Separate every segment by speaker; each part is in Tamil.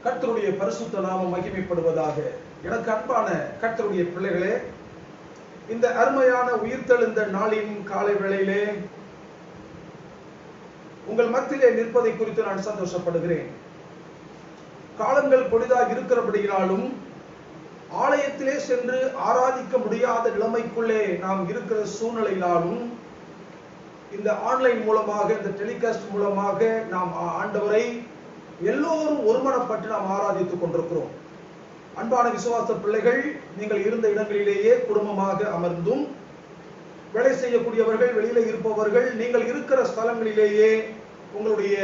Speaker 1: கர்த்தருடைய பரிசுத்த நாமம் மகிமைப்படுவதாக. எனக்கு அன்பான கர்த்தருடைய பிள்ளைகளே, இந்த அருமையான உயிர்த்தெழுந்த நாளின் காலை வேளையிலே உங்கள் மத்தியிலே நிற்பதை குறித்து நான் சந்தோஷப்படுகிறேன். காலங்கள் பொழுதாக இருக்கிறபடியாலும் ஆலயத்திலே சென்று ஆராதிக்க முடியாத நிலைமைக்குள்ளே நாம் இருக்கிற சூழ்நிலையினாலும் இந்த ஆன்லைன் மூலமாக, இந்த டெலிகாஸ்ட் மூலமாக நாம் ஆண்டவரை எல்லோரும் ஒருமனப்பட்டு நாம் ஆராதித்துக் கொண்டிருக்கிறோம். அன்பான விசுவாச பிள்ளைகள், நீங்கள் இருந்த இடங்களிலேயே குடும்பமாக அமர்ந்தும், வேலை செய்யக்கூடியவர்கள், வெளியில இருப்பவர்கள், நீங்கள் இருக்கிற ஸ்தலங்களிலேயே உங்களுடைய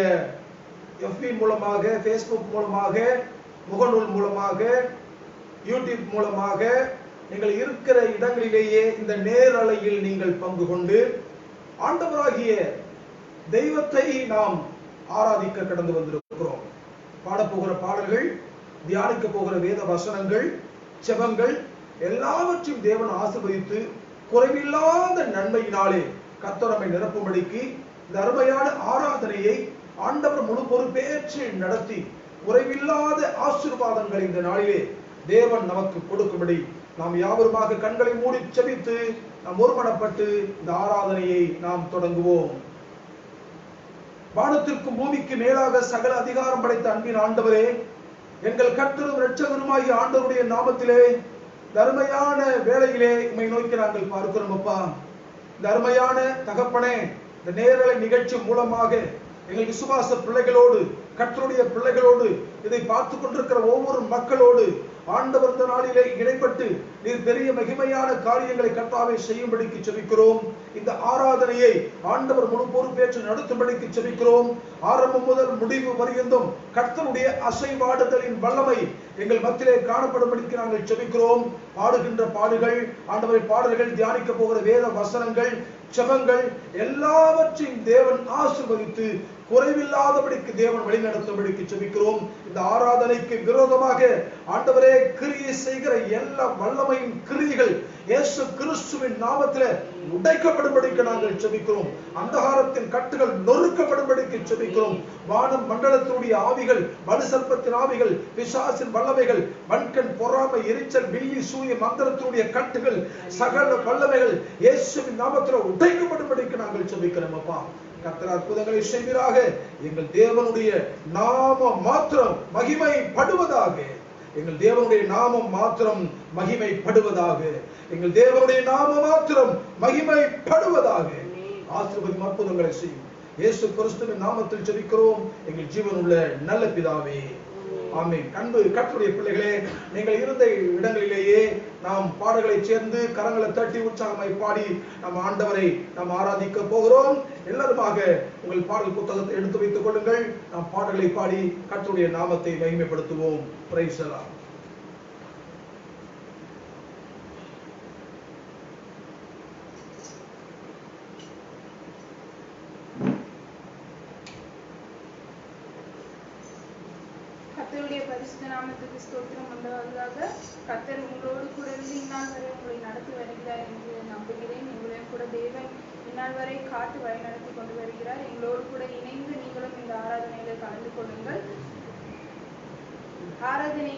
Speaker 1: FB மூலமாக, Facebook மூலமாக, முகநூல் மூலமாக, யூடியூப் மூலமாக, நீங்கள் இருக்கிற இடங்களிலேயே இந்த நேரலையில் நீங்கள் பங்கு கொண்டு ஆண்டவராகிய தெய்வத்தை நாம் ஆராதிக்க கடந்து வந்திருக்கிறோம். பாடப்போகிற பாடல்கள், தியானிக்க போகிற வேத வசனங்கள், ஜெபங்கள் எல்லாவற்றையும் தேவன் ஆசீர்வதித்து குறைவில்லாத நன்மையினாலே கர்த்தர் நம்மை நிரப்பும்படிக்கு இந்த அருமையான ஆராதனையை ஆண்டவர் முழு பொறுப்பேற்று நடத்தி குறைவில்லாத ஆசீர்வாதங்கள் இந்த நாளிலே தேவன் நமக்கு கொடுக்கும்படி நாம் யாவருமாக கண்களை மூடி ஜெபித்து நாம் ஒருமனப்பட்டு இந்த ஆராதனையை நாம் தொடங்குவோம். வானத்திற்கும் பூமிக்கு மேலாக சகல அதிகாரம் படைத்த அன்பின் ஆண்டவரே, எங்கள் கர்த்தரும் இரட்சகருமாகிய ஆண்டவருடைய நாமத்திலே இந்த அருமையான வேளையிலே உம்மை நோக்கி நாங்கள் பார்க்கிறோம். அப்பா, இந்த அருமையான தகப்பனே, இந்த நேரலை நிகழ்ச்சி மூலமாக எங்கள் விசுவாச பிள்ளைகளோடு, கர்த்தருடைய பிள்ளைகளோடு, இதை பார்த்து கொண்டிருக்கிற ஒவ்வொரு மக்களோடு ஆண்டவர் இந்த நாளிலே இடைப்பட்டு நீர் பெரிய மகிமையான காரியங்களை கர்த்தாவே செய்யும்படிக்கு ஜெபிக்கிறோம். இந்த ஆராதனையை ஆண்டவர் முழு பொறுப்பேற்று நடத்தும்படிக்கு ஜெபிக்கிறோம். ஆரம்பம் முதல் முடிவு வரையும் கர்த்தருடைய அசைவாடுதலின் வல்லமை எங்கள் மத்தியிலே காணப்படும்படிக்கு நாங்கள் ஜெபிக்கிறோம். பாடுகின்ற பாடுகள், ஆண்டவரை பாடல்கள், தியானிக்க போகிற வேத வசனங்கள், ஜெபங்கள் எல்லாவற்றையும் தேவன் ஆசீர்வதித்து குறைவில்லாதபடிக்கு தேவன் வழிநடத்தும்படிக்கு ஜெபிக்கிறோம். இந்த ஆராதனைக்கு விரோதமாக ஆண்டவரே கிரியை செய்கிற எல்லா வல்லமையின் கிரியைகள் இயேசு கிறிஸ்துவின் நாமத்திலே உடைக்கப்படும்படிக்கு நாங்கள் ஜெபிக்கிறோம். அந்தகாரத்தின் கட்டுகள் நொறுக்கப்படும்படிக்கு ஜெபிக்கிறோம். வானம் மண்டலத்தினுடைய ஆவிகள், வலு சர்ப்பத்தின் ஆவிகள், பிசாசின் வல்லமைகள், வன்கண், பொறாமை, எரிச்சல், பில்லி, சூரிய மந்திரத்தினுடைய கட்டுகள், சகல வல்லமைகள் இயேசுவின் நாமத்திலே உடைக்கப்படும்படிக்கு நாங்கள் ஜெபிக்கிறோம். அப்பா, கர்த்தர் அற்புதங்களை செய்வீராக. எங்கள் தேவனுடைய நாமம் மாத்திரம் மகிமைப்படுவதாக. எங்கள் தேவனுடைய நாமம் மாத்திரம் மகிமைப்படுவதாக. எங்கள் தேவனுடைய நாமம் மாத்திரம் மகிமைப்படுவதாக. ஆசீர்வதியும் அற்புதங்களை செய்யும் இயேசு கிறிஸ்துவின் நாமத்தில் ஜெபிக்கிறோம் எங்கள் ஜீவனுள்ள நல்ல பிதாவே, ஆமென். அன்பு கர்த்தருடைய பிள்ளைகளே, நீங்கள் இருந்த இடங்களிலேயே நாம் பாடல்களை சேர்ந்து கரங்களை தட்டி உற்சாகமாய் பாடி நாம் ஆண்டவரை நாம் ஆராதிக்க போகிறோம். எல்லாருமாக உங்கள் பாடல் புத்தகத்தை எடுத்து வைத்துக் கொள்ளுங்கள். நாம் பாடல்களை பாடி கர்த்தருடைய நாமத்தை மகிமைப்படுத்துவோம். Praise the lord.
Speaker 2: கர்த்தருடைய பரிசுத்த நாமத்துக்கு ஸ்தோத்திரம் உண்டாவதாக. கர்த்தர் உங்களோடு கூட இருந்து இந்நாள் வரை உங்களை நடத்தி வருகிறார் என்று நம்புகிறேன். உங்களையும் கூட தேவன் இந்நாள் வரை காத்து வழி நடத்தி கொண்டு வருகிறார். எங்களோடு கூட இணைந்து நீங்களும் இந்த ஆராதனையில கலந்து கொள்ளுங்கள். ஆராதனை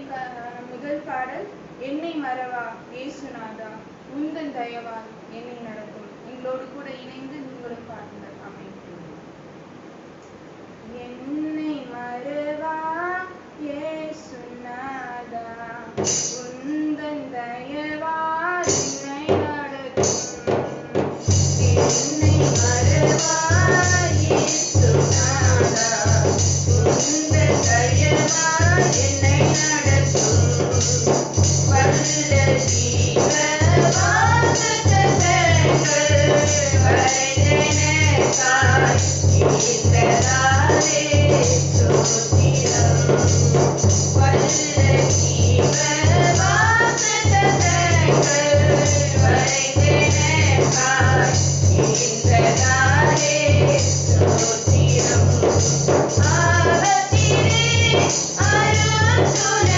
Speaker 2: முதல் பாடல், என்னை மறவா இயேசுநாதா, உந்தன் தயவால் என்னை நடத்தும். எங்களோடு கூட இணைந்து நீங்களும் பாருங்கள். ஆமென். என்னை மறவா இயேசுநாதா, உந்தன் தயவால் என்னை நடத்தும். என்னை மறவா இயேசுநாதா, உந்தன் தயவால் என்னை நடத்தும். வல்ல ஜீவ வாசகங்கள் வரைந்தெனக்காய் ஈந்ததாலே ஸ்தோத்திரம். வல்ல ஜீவ வாசகங்கள் வரைந்தெனக்காய் ஈந்ததாலே ஸ்தோத்திரம். ஆபத்திலே அருள்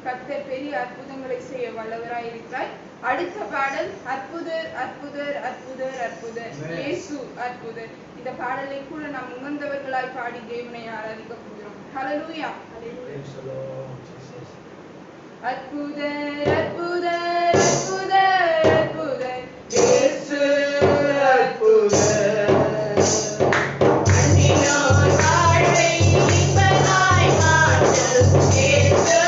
Speaker 2: கர்த்தர் பெரிய அற்புதங்களை செய்ய வல்லவராய் இருக்கிறார். அடுத்த பாடல் அற்புதர் அற்புதர் அற்புதர் அற்புதர், இயேசு அற்புதர். இந்த பாடலை கூட நாம் உணர்ந்தவர்களாய் பாடி தேவனை ஆராதிக்க போகிறோம். ஹல்லேலூயா. அற்புதர் அற்புதர் அற்புதர் அற்புதர்,
Speaker 1: இயேசு அற்புதர்.
Speaker 2: அன்பினோர் வாழ்வை இன்பமாய் மாற்றும் இயேசு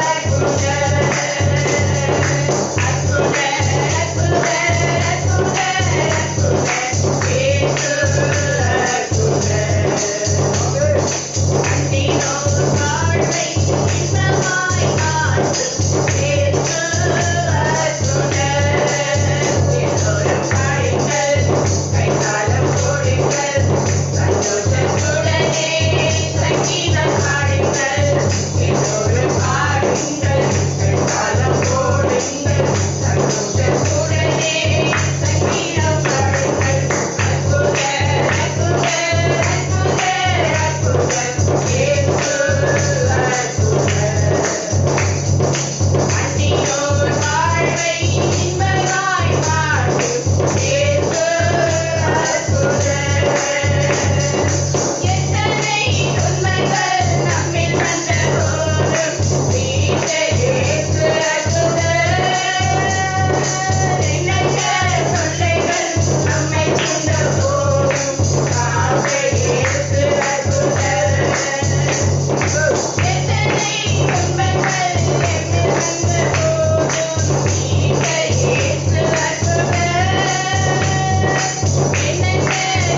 Speaker 2: அற்புதர். அற்புதர் அற்புதர் அற்புதர் அற்புதர், இயேசு அற்புதர். அன்பினோர் வாழ்வை இன்பமாய் மாற்றும் இயேசு அற்புதர். எல்லோரும் பாடுங்கள், கைத்தாளம் போடுங்கள், சந்தோஷத்துடனே சங்கீதம் பாடுங்கள். எல்லோரும் பாடுங்கள், கைத்தாளம் போடுங்கள், சந்தோஷத்துடனே சங்கீதம் பாடுங்கள். அற்புதர் அற்புதர் அற்புதர் அற்புதர், இயேசு அற்புதர். அன்னியோர் வாழ்வை இன்பமாய் மாற்றும் இயேசு அற்புதர். எத்தனை உண்மைகள் நம்மில் வந்தபோதும் மீட்ட இயேசு அற்புதர். எண்ணற்ற தொல்லைகள் நம்மை கொண்டபோதும் காத்த இயேசு அற்புதர். எத்தனை துன்பங்கள் எம்மில் வந்தபோதும் மீட்ட இயேசு அற்புதர். எண்ணற்ற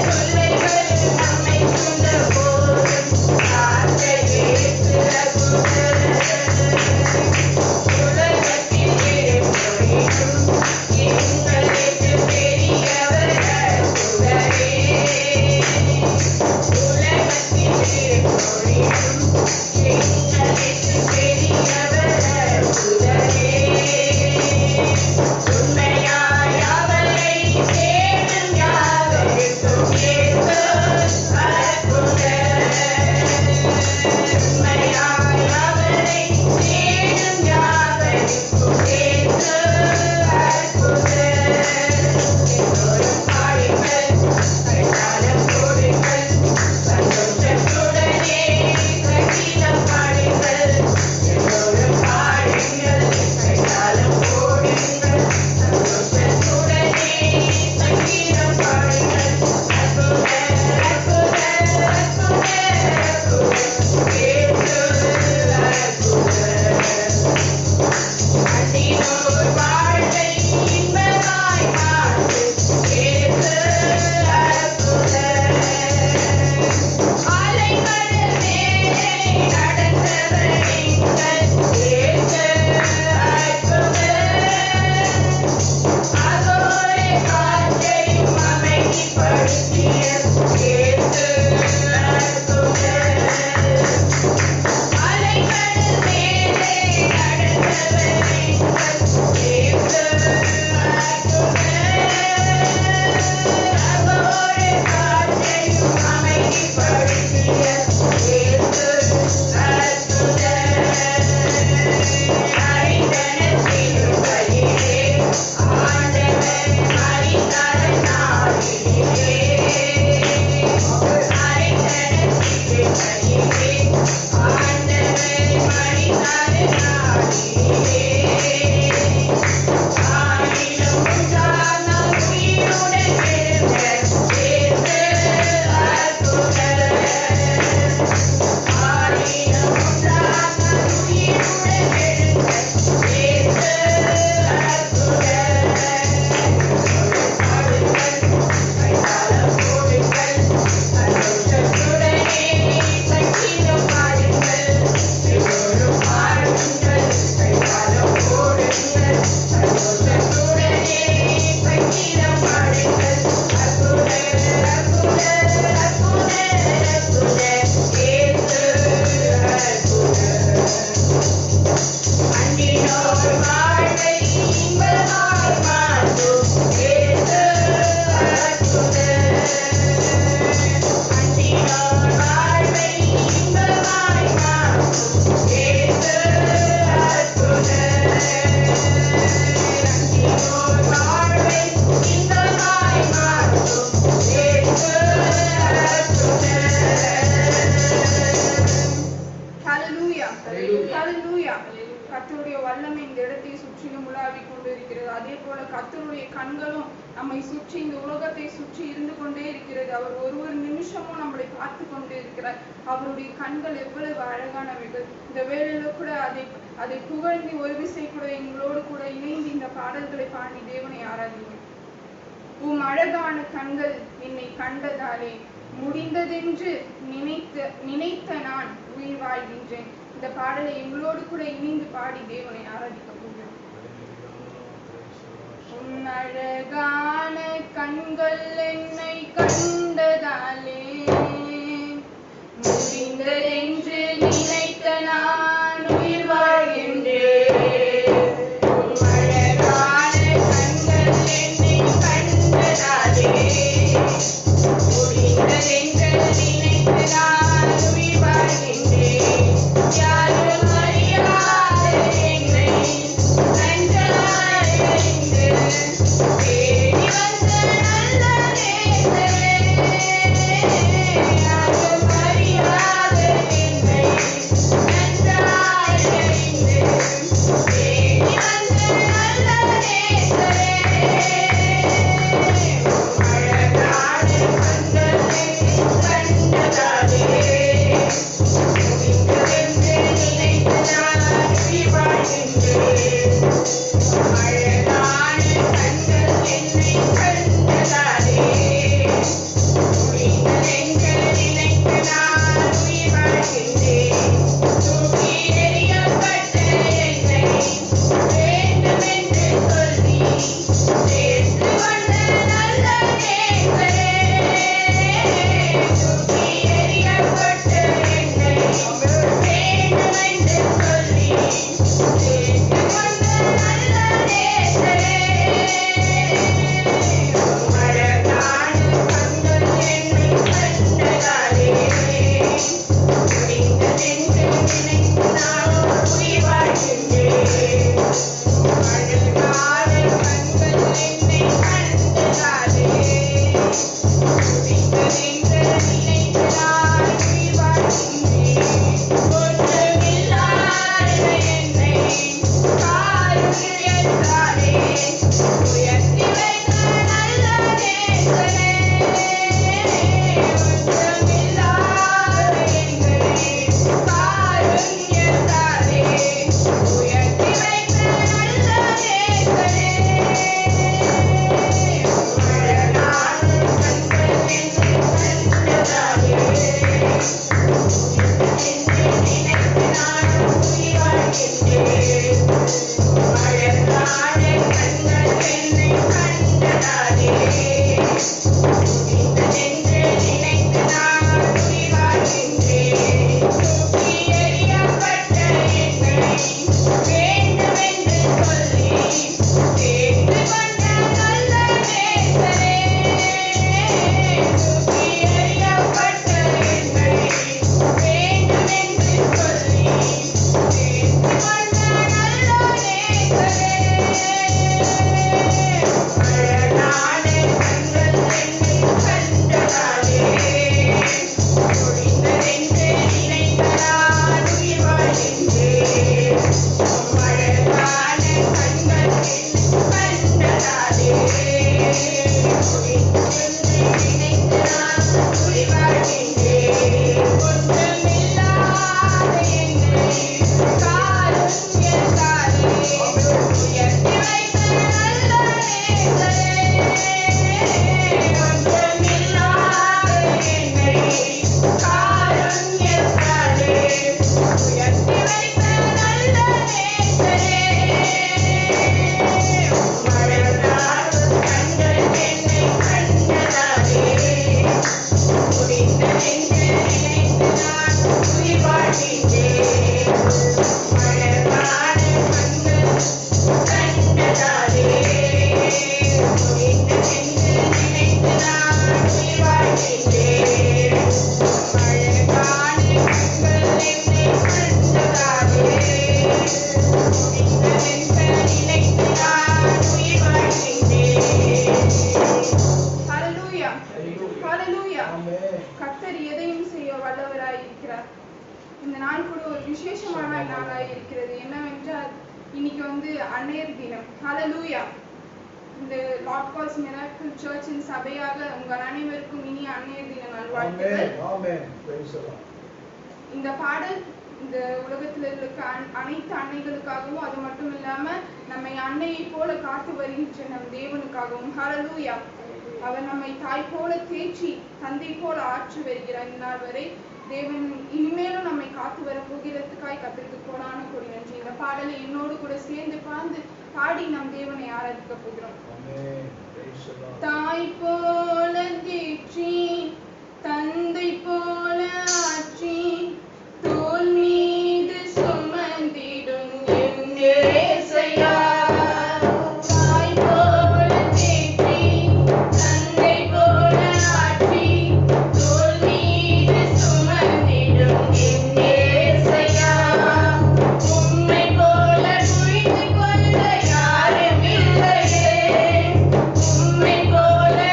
Speaker 2: தொல்லைகள் நம்மை வல்லமை இந்த இடத்தை சுற்றிலும் உலாவிக் கொண்டிருக்கிறது. அதே போல கர்த்தருடைய கண்களும் நம்மை சுற்றி இந்த உலகத்தை சுற்றி இருந்து கொண்டே இருக்கிறது. அவர் ஒரு நிமிஷமும் நம்மளை பார்த்து கொண்டே இருக்கிறார். அவருடைய கண்கள் எவ்வளவு அழகானவைகள். இந்த வேளையில கூட அதை புகழ்ந்து ஒரு விசை கூட எங்களோடு கூட இணைந்து இந்த பாடல்களை பாடி தேவனை ஆராதிங்க. அழகான கண்கள் என்னை கண்டதாலே முடிந்ததென்று நினைத்த நான் உயிர் வாழ்கின்றேன். இந்த பாடலை எங்களோடு கூட இணைந்து பாடி தேவனை ஆராதிக்க போகிறோம். அழகான கண்கள் என்னை கண்டதாலே முடிந்ததென்று நினைத்த நான் உயிர் வாழ்கின்றேன். கர்த்தர் எதையும் செய்ய வல்லவராய் இருக்கிறார். இந்த நாள் கூட ஒரு விசேஷமான நாளாய் இருக்கிறது. என்னவென்றால் இன்னைக்கு வந்து அன்னையர் தினம். ஹalleluya. இந்த லார்ட் கால்ஸ் மிராக்கிள் சர்ச்சின் சபையாக உங்கள் அனைவருக்கும் இனிய அன்னையர் தின நல்வாழ்த்துக்கள்.
Speaker 1: ஆமென். Praise the Lord.
Speaker 2: இந்த பாடல் இந்த உலகத்தில் இருக்க அனைத்து அன்னைகளுக்காகவும், அது மட்டும் இல்லாம நம்மை அன்னையை போல காத்து வருகின்ற நம் தேவனுக்காகவும். ஹalleluya. அவர் நம்மை தாய் போல தேற்றி தந்தை போல ஆற்றி வருகிறார் இந்நாள் வரை. தேவன் இனிமேலும் நம்மை காத்து வர போகிறதுக்காய் கர்த்தருக்கு கோடான கோடி நன்றி. இந்த பாடலை என்னோடு கூட சேர்ந்து பாடி நம் தேவனை ஆராதிக்க போகிறோம். தாய் போல தேற்றி தந்தை போல ஆற்றி தோள் மீது சுமந்திடும் என் இயேசையா.
Speaker 3: உம்மை போல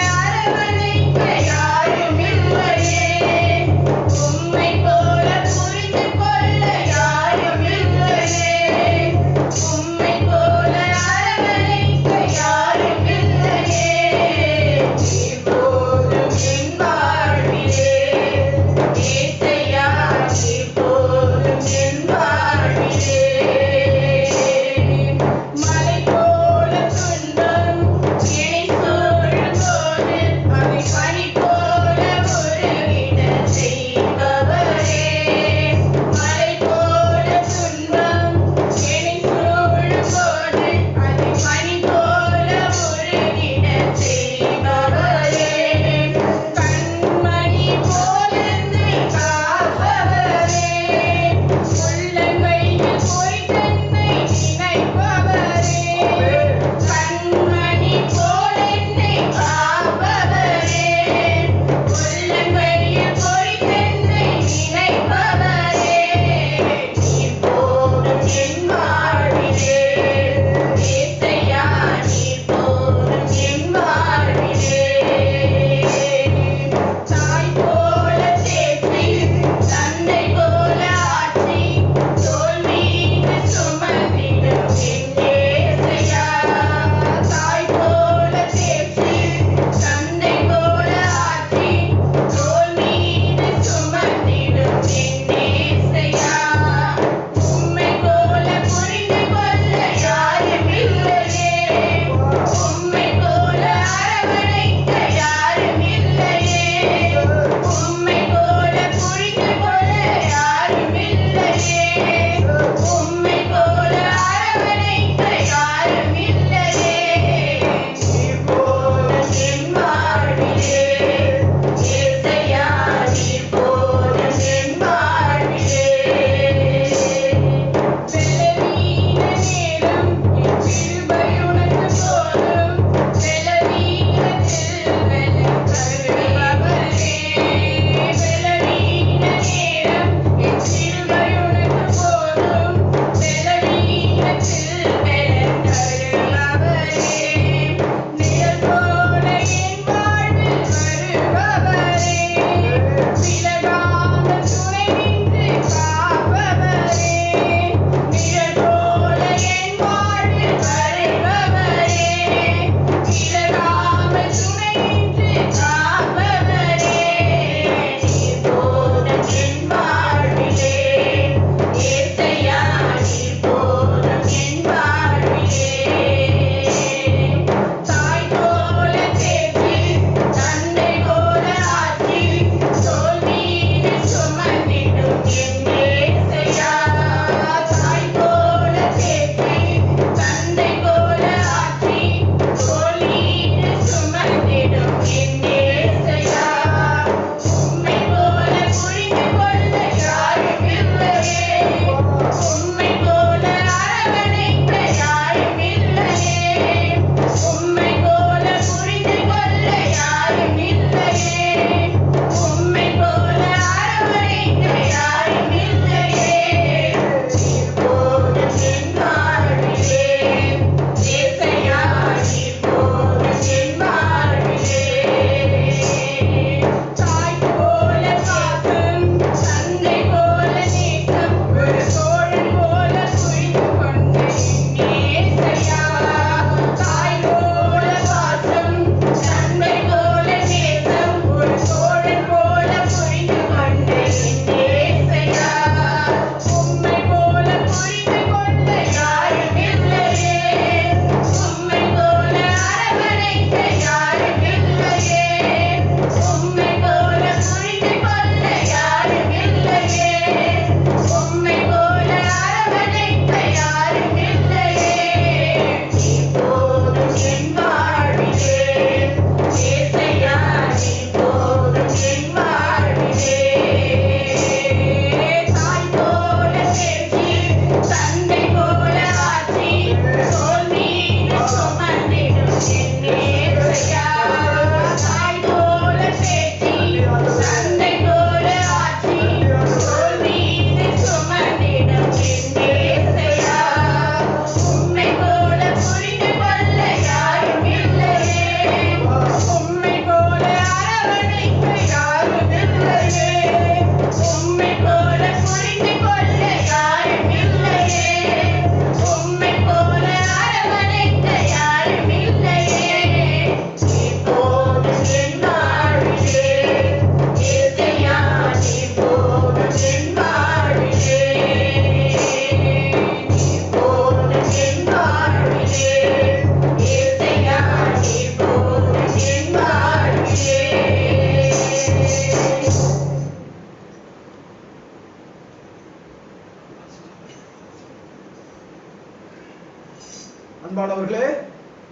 Speaker 1: அன்பானவர்களே,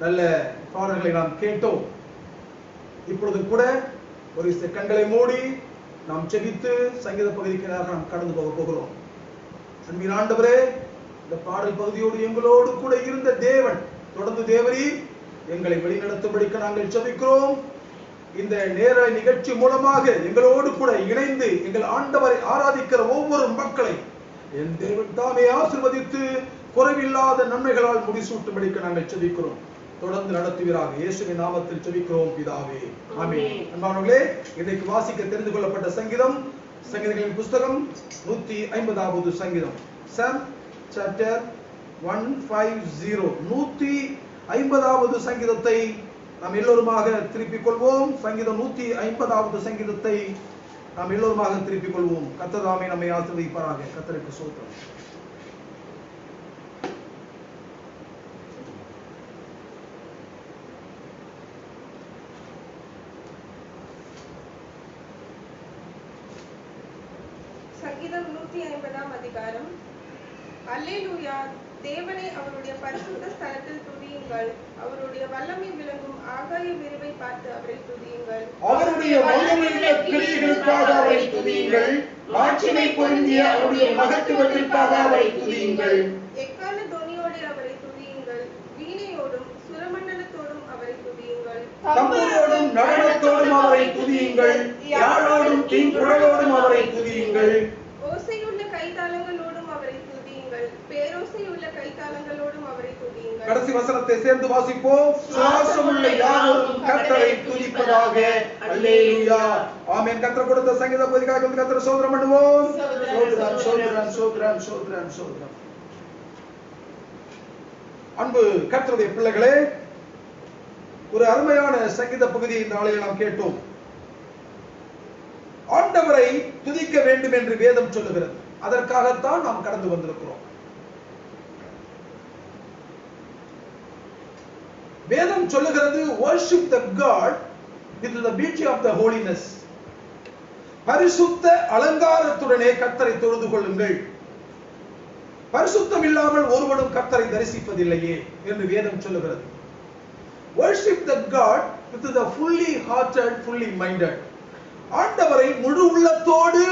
Speaker 1: நல்ல பாடல்களை நாம் கேட்டோம். இப்பொழுது கூட ஒரு கண்களை மூடி நாம் ஜெபித்து சங்கீத பகுதிக்கு நாம் கடந்து போகிறோம். அன்பின் ஆண்டவரே, இந்த பாடல் பகுதியோடு எங்களோடு கூட இருந்த தேவன் தொடர்ந்து தேவரீர் எங்களை வழிநடத்தும்படிக்கு நாங்கள் ஜெபிக்கிறோம். இந்த நேர நிகழ்ச்சி மூலமாக எங்களோடு கூட இணைந்து எங்கள் ஆண்டவரை ஆராதிக்கிற ஒவ்வொரு மக்களை என் தேவன் தாமே ஆசீர்வதித்து குறைவில்லாத நன்மைகளால் முடிசூட்டும்படிக்கு நாங்கள் ஜெபிக்கிறோம். தொடர்ந்து நடத்துவீராக. இயேசுவின் நாமத்தில் ஜெபிக்கிறோம் பிதாவே, ஆமென். அன்பானவர்களே, இன்னைக்கு வாசிக்க தெரிந்து கொள்ளப்பட்ட சங்கீதம் சங்கீதங்களின் புஸ்தகம் 150வது சங்கீதம். சாம் சாப்டர் 150. 150வது சங்கீதத்தை நாம் எல்லோருமாக திருப்பிக் கொள்வோம். சங்கீதம் 150வது சங்கீதத்தை நாம் எல்லோருமாக திருப்பிக் கொள்வோம். கர்த்தர் தாமே நம்மை ஆசீர்வதிப்பாராக. கர்த்தருக்கு ஸ்தோத்திரம்.
Speaker 3: சங்கீதம் 150ஆம் அதிகாரம். அல்லேலூயா, தேவனை அவருடைய பரிசுத்த ஸ்தலத்தில் துதியுங்கள். அவருடைய வல்லமை விளங்கும் ஆகாய விரிவை பார்த்து அவரை துதியுங்கள்.
Speaker 1: அவருடைய வல்லமையுள்ள கிரியைகளுக்காக அவரை துதியுங்கள். மாட்சிமை பொருந்திய அவருடைய மகத்துவத்திற்காக அவரை துதியுங்கள்.
Speaker 3: எக்கால தொனியோடு அவரை துதியுங்கள். வீணையோடும் சுரமண்டலத்தோடும் அவரை துதியுங்கள்.
Speaker 1: தம்புரோடும் நடனத்தோடும் அவரை துதியுங்கள். யாழோடும் தீங்குழலோடும் அவரை துதியுங்கள்.
Speaker 3: ஓசையுள்ள கைத்தாளங்களோடும் அவரை துதியுங்கள். பேரோசையுள்ள கைத்தாளங்களோடும் அவரை துதியுங்கள்.
Speaker 1: கடைசி வசனத்தை சேர்ந்து வாசிப்போம். சுவாசமுள்ள யாவரும் கர்த்தரை துதிப்பதாக. அல்லேலூயா, ஆமென். கர்த்தர் கொடுத்த சங்கீத பகுதிக்காக கர்த்தரை ஸ்தோத்திரம் பண்ணுவோம். ஸ்தோத்திரம், ஸ்தோத்திரம், ஸ்தோத்திரம், ஸ்தோத்திரம், ஸ்தோத்திரம். அன்பு கர்த்தருடைய பிள்ளைகளே, ஒரு அருமையான சங்கீத பகுதியை இந்த நாளில் நாம் கேட்டோம். ஆண்டவரை துதிக்க வேண்டும் என்று வேதம் சொல்லுகிறது. அதற்காகத்தான் நாம் கடந்து வந்திருக்கிறோம். வேதம் சொல்லுகிறது, worship the God with the beauty of the holiness. பரிசுத்த அலங்காரத்துடனே கர்த்தரை தொழுது கொள்ளுங்கள். பரிசுத்தம் இல்லாமல் ஒருவனும் கர்த்தரை தரிசிப்பதில்லையே என்று வேதம் சொல்லுகிறது. worship the God with the fully hearted, fully minded. ஆண்டவரை முழு உள்ளத்தோடு,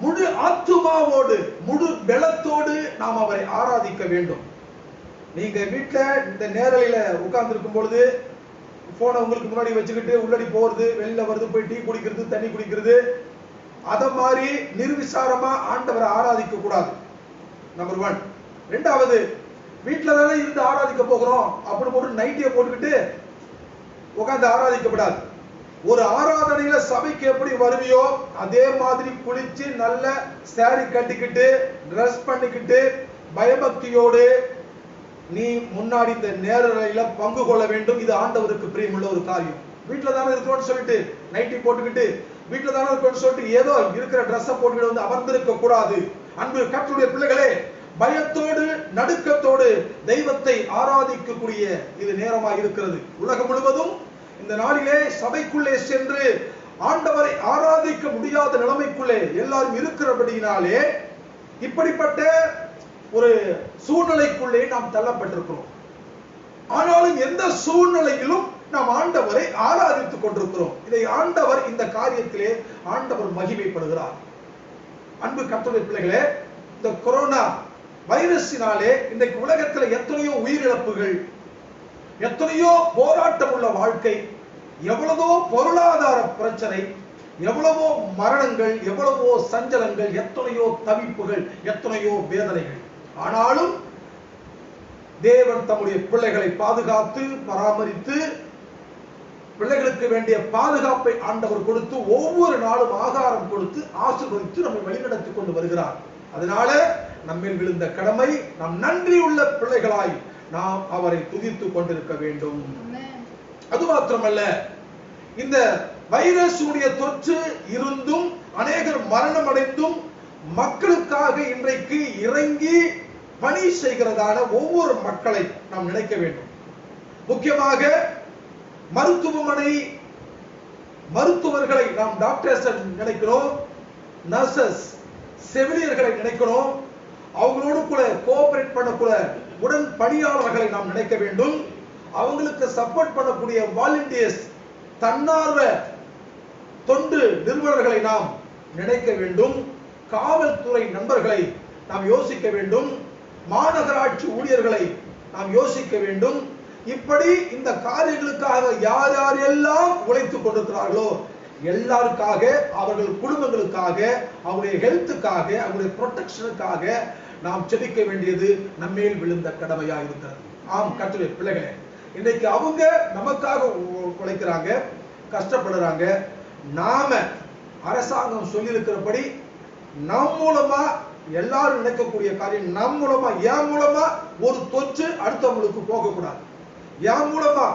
Speaker 1: முழு ஆத்துமாவோடு, முழு பலத்தோடு நாம் அவரை ஆராதிக்க வேண்டும். நீங்க வீட்டுல இந்த நேரலையில உட்கார்ந்து இருக்கும் பொழுது போனை உங்களுக்கு முன்னாடி வச்சுக்கிட்டு உள்ளடி போறது, வெளியில வருது, போய் டீ குடிக்கிறது, தண்ணி குடிக்கிறது, அத மாதிரி நிர்விசாரமா ஆண்டவரை ஆராதிக்க கூடாது. நம்பர் 1. 2வது, வீட்டுல தானே இருந்து ஆராதிக்க போகிறோம் அப்படி போட்டு நைட்டியை போட்டுக்கிட்டு உட்கார்ந்து ஆராதிக்கப்படாது. ஒரு ஆராதனையில சபைக்கு எப்படி வருவியோ அதே மாதிரி குளிச்சு நல்ல சாரி கட்டிக்கிட்டு ட்ரெஸ் பண்ணிக்கிட்டு பயபக்தியோடு நீ முன்னாடி இந்த நேரலையில பங்கு கொள்ள வேண்டும். இது ஆண்டவருக்கு பிரியமுள்ள ஒரு காரியம். வீட்டுல தானே இருக்கணும்னு சொல்லிட்டு நைட்டி போட்டுக்கிட்டு வீட்டுல தானே இருக்கணும்னு சொல்லிட்டு ஏதோ இருக்கிற ட்ரெஸ்ஸை போட்டுக்கிட்டு வந்து அமர்ந்திருக்க கூடாது. அன்பு கர்த்தருடைய பிள்ளைகளே, பயத்தோடு நடுக்கத்தோடு தெய்வத்தை ஆராதிக்கக்கூடிய இது நேரமா இருக்கிறது. உலகம் முழுவதும் இந்த நாளிலே சபைக்குள்ளே சென்று ஆண்டவரை ஆராதிக்க முடியாத நிலைமைக்குள்ளே எல்லாரும் இருக்கிறபடியினாலே இப்படிப்பட்ட ஒரு சூழ்நிலைக்குள்ளே நாம் தள்ளப்பட்டிருக்கிறோம். ஆனாலும் எந்த சூழ்நிலையிலும் நாம் ஆண்டவரை ஆராதித்துக் கொண்டிருக்கிறோம். இதை ஆண்டவர் இந்த காரியத்திலே ஆண்டவர் மகிமைப்படுகிறார். அன்பு கர்த்தருடைய பிள்ளைகளே, இந்த கொரோனா வைரஸினாலே இன்றைக்கு உலகத்தில் எத்தனையோ உயிரிழப்புகள், எத்தனையோ போராட்டம் உள்ள வாழ்க்கை, எவ்வளவோ பொருளாதார பிரச்சனை, எவ்வளவோ மரணங்கள், எவ்வளவோ சஞ்சலங்கள், எத்தனையோ தவிப்புகள், எத்தனையோ வேதனைகள். ஆனாலும் தேவன் தம்முடைய பிள்ளைகளை பாதுகாத்து பராமரித்து பிள்ளைகளுக்கு வேண்டிய பாதுகாப்பை ஆண்டவர் கொடுத்து ஒவ்வொரு நாளும் ஆகாரம் கொடுத்து ஆசீர்வதித்து நம்மை வழிநடத்தி கொண்டு வருகிறார். அதனால நம்மில் விழுந்த கடமை நாம் நன்றியுள்ள பிள்ளைகளாய் நாம் அவரை துதித்துக் கொண்டிருக்க வேண்டும். அது மாத்திரமல்ல, இந்த வைரஸ் உடைய தொற்று இருந்தும் அநேகர் மரணம் அடைந்தும் மக்களுக்காக இன்றைக்கு இறங்கி பணி செய்கிறதான ஒவ்வொரு மக்களை நாம் நினைக்க வேண்டும். முக்கியமாக மருத்துவமனை மருத்துவர்களை நாம் டாக்டர்ஸ் நினைக்கிறோம், நர்சஸ் செவிலியர்களை நினைக்கிறோம், அவங்களோடு கூட கோஆபரேட் பண்ணக்கூட உடன் பணியாளர்களை நாம் நினைக்க வேண்டும். அவங்களுக்கு சப்போர்ட் பண்ணக்கூடிய வாலண்டியர்ஸ், தன்னார்வ தொண்டு நிறுவனர்களை நாம் நினைக்க வேண்டும். காவல்துறை நண்பர்களை நாம் யோசிக்க வேண்டும். மாநகராட்சி ஊழியர்களை நாம் யோசிக்க வேண்டும். இப்படி இந்த காரியங்களுக்காக யார் யார் எல்லாம் உழைத்துக் கொண்டிருக்கிறார்களோ எல்லாருக்காக, அவர்கள் குடும்பங்களுக்காக, அவருடைய ஹெல்த்துக்காக, அவருடைய ப்ரொடெக்ஷனுக்காக நாம் ஜெபிக்க வேண்டியது நம்மேல் விழுந்த கடமையா இருக்கிறது. ஆம் கர்த்தருடைய பிள்ளைகளே, இன்னைக்கு அவங்க நமக்காக உழைக்கிறாங்க, கஷ்டப்படுறாங்க. நாம அரசாங்கம் சொல்லி இருக்கிறபடி நம் மூலமா எல்லாரும் நினைக்கக்கூடிய காரியம், நம் மூலமா என் மூலமா ஒரு தொற்று அடுத்தவங்களுக்கு போக கூடாது. என் மூலமா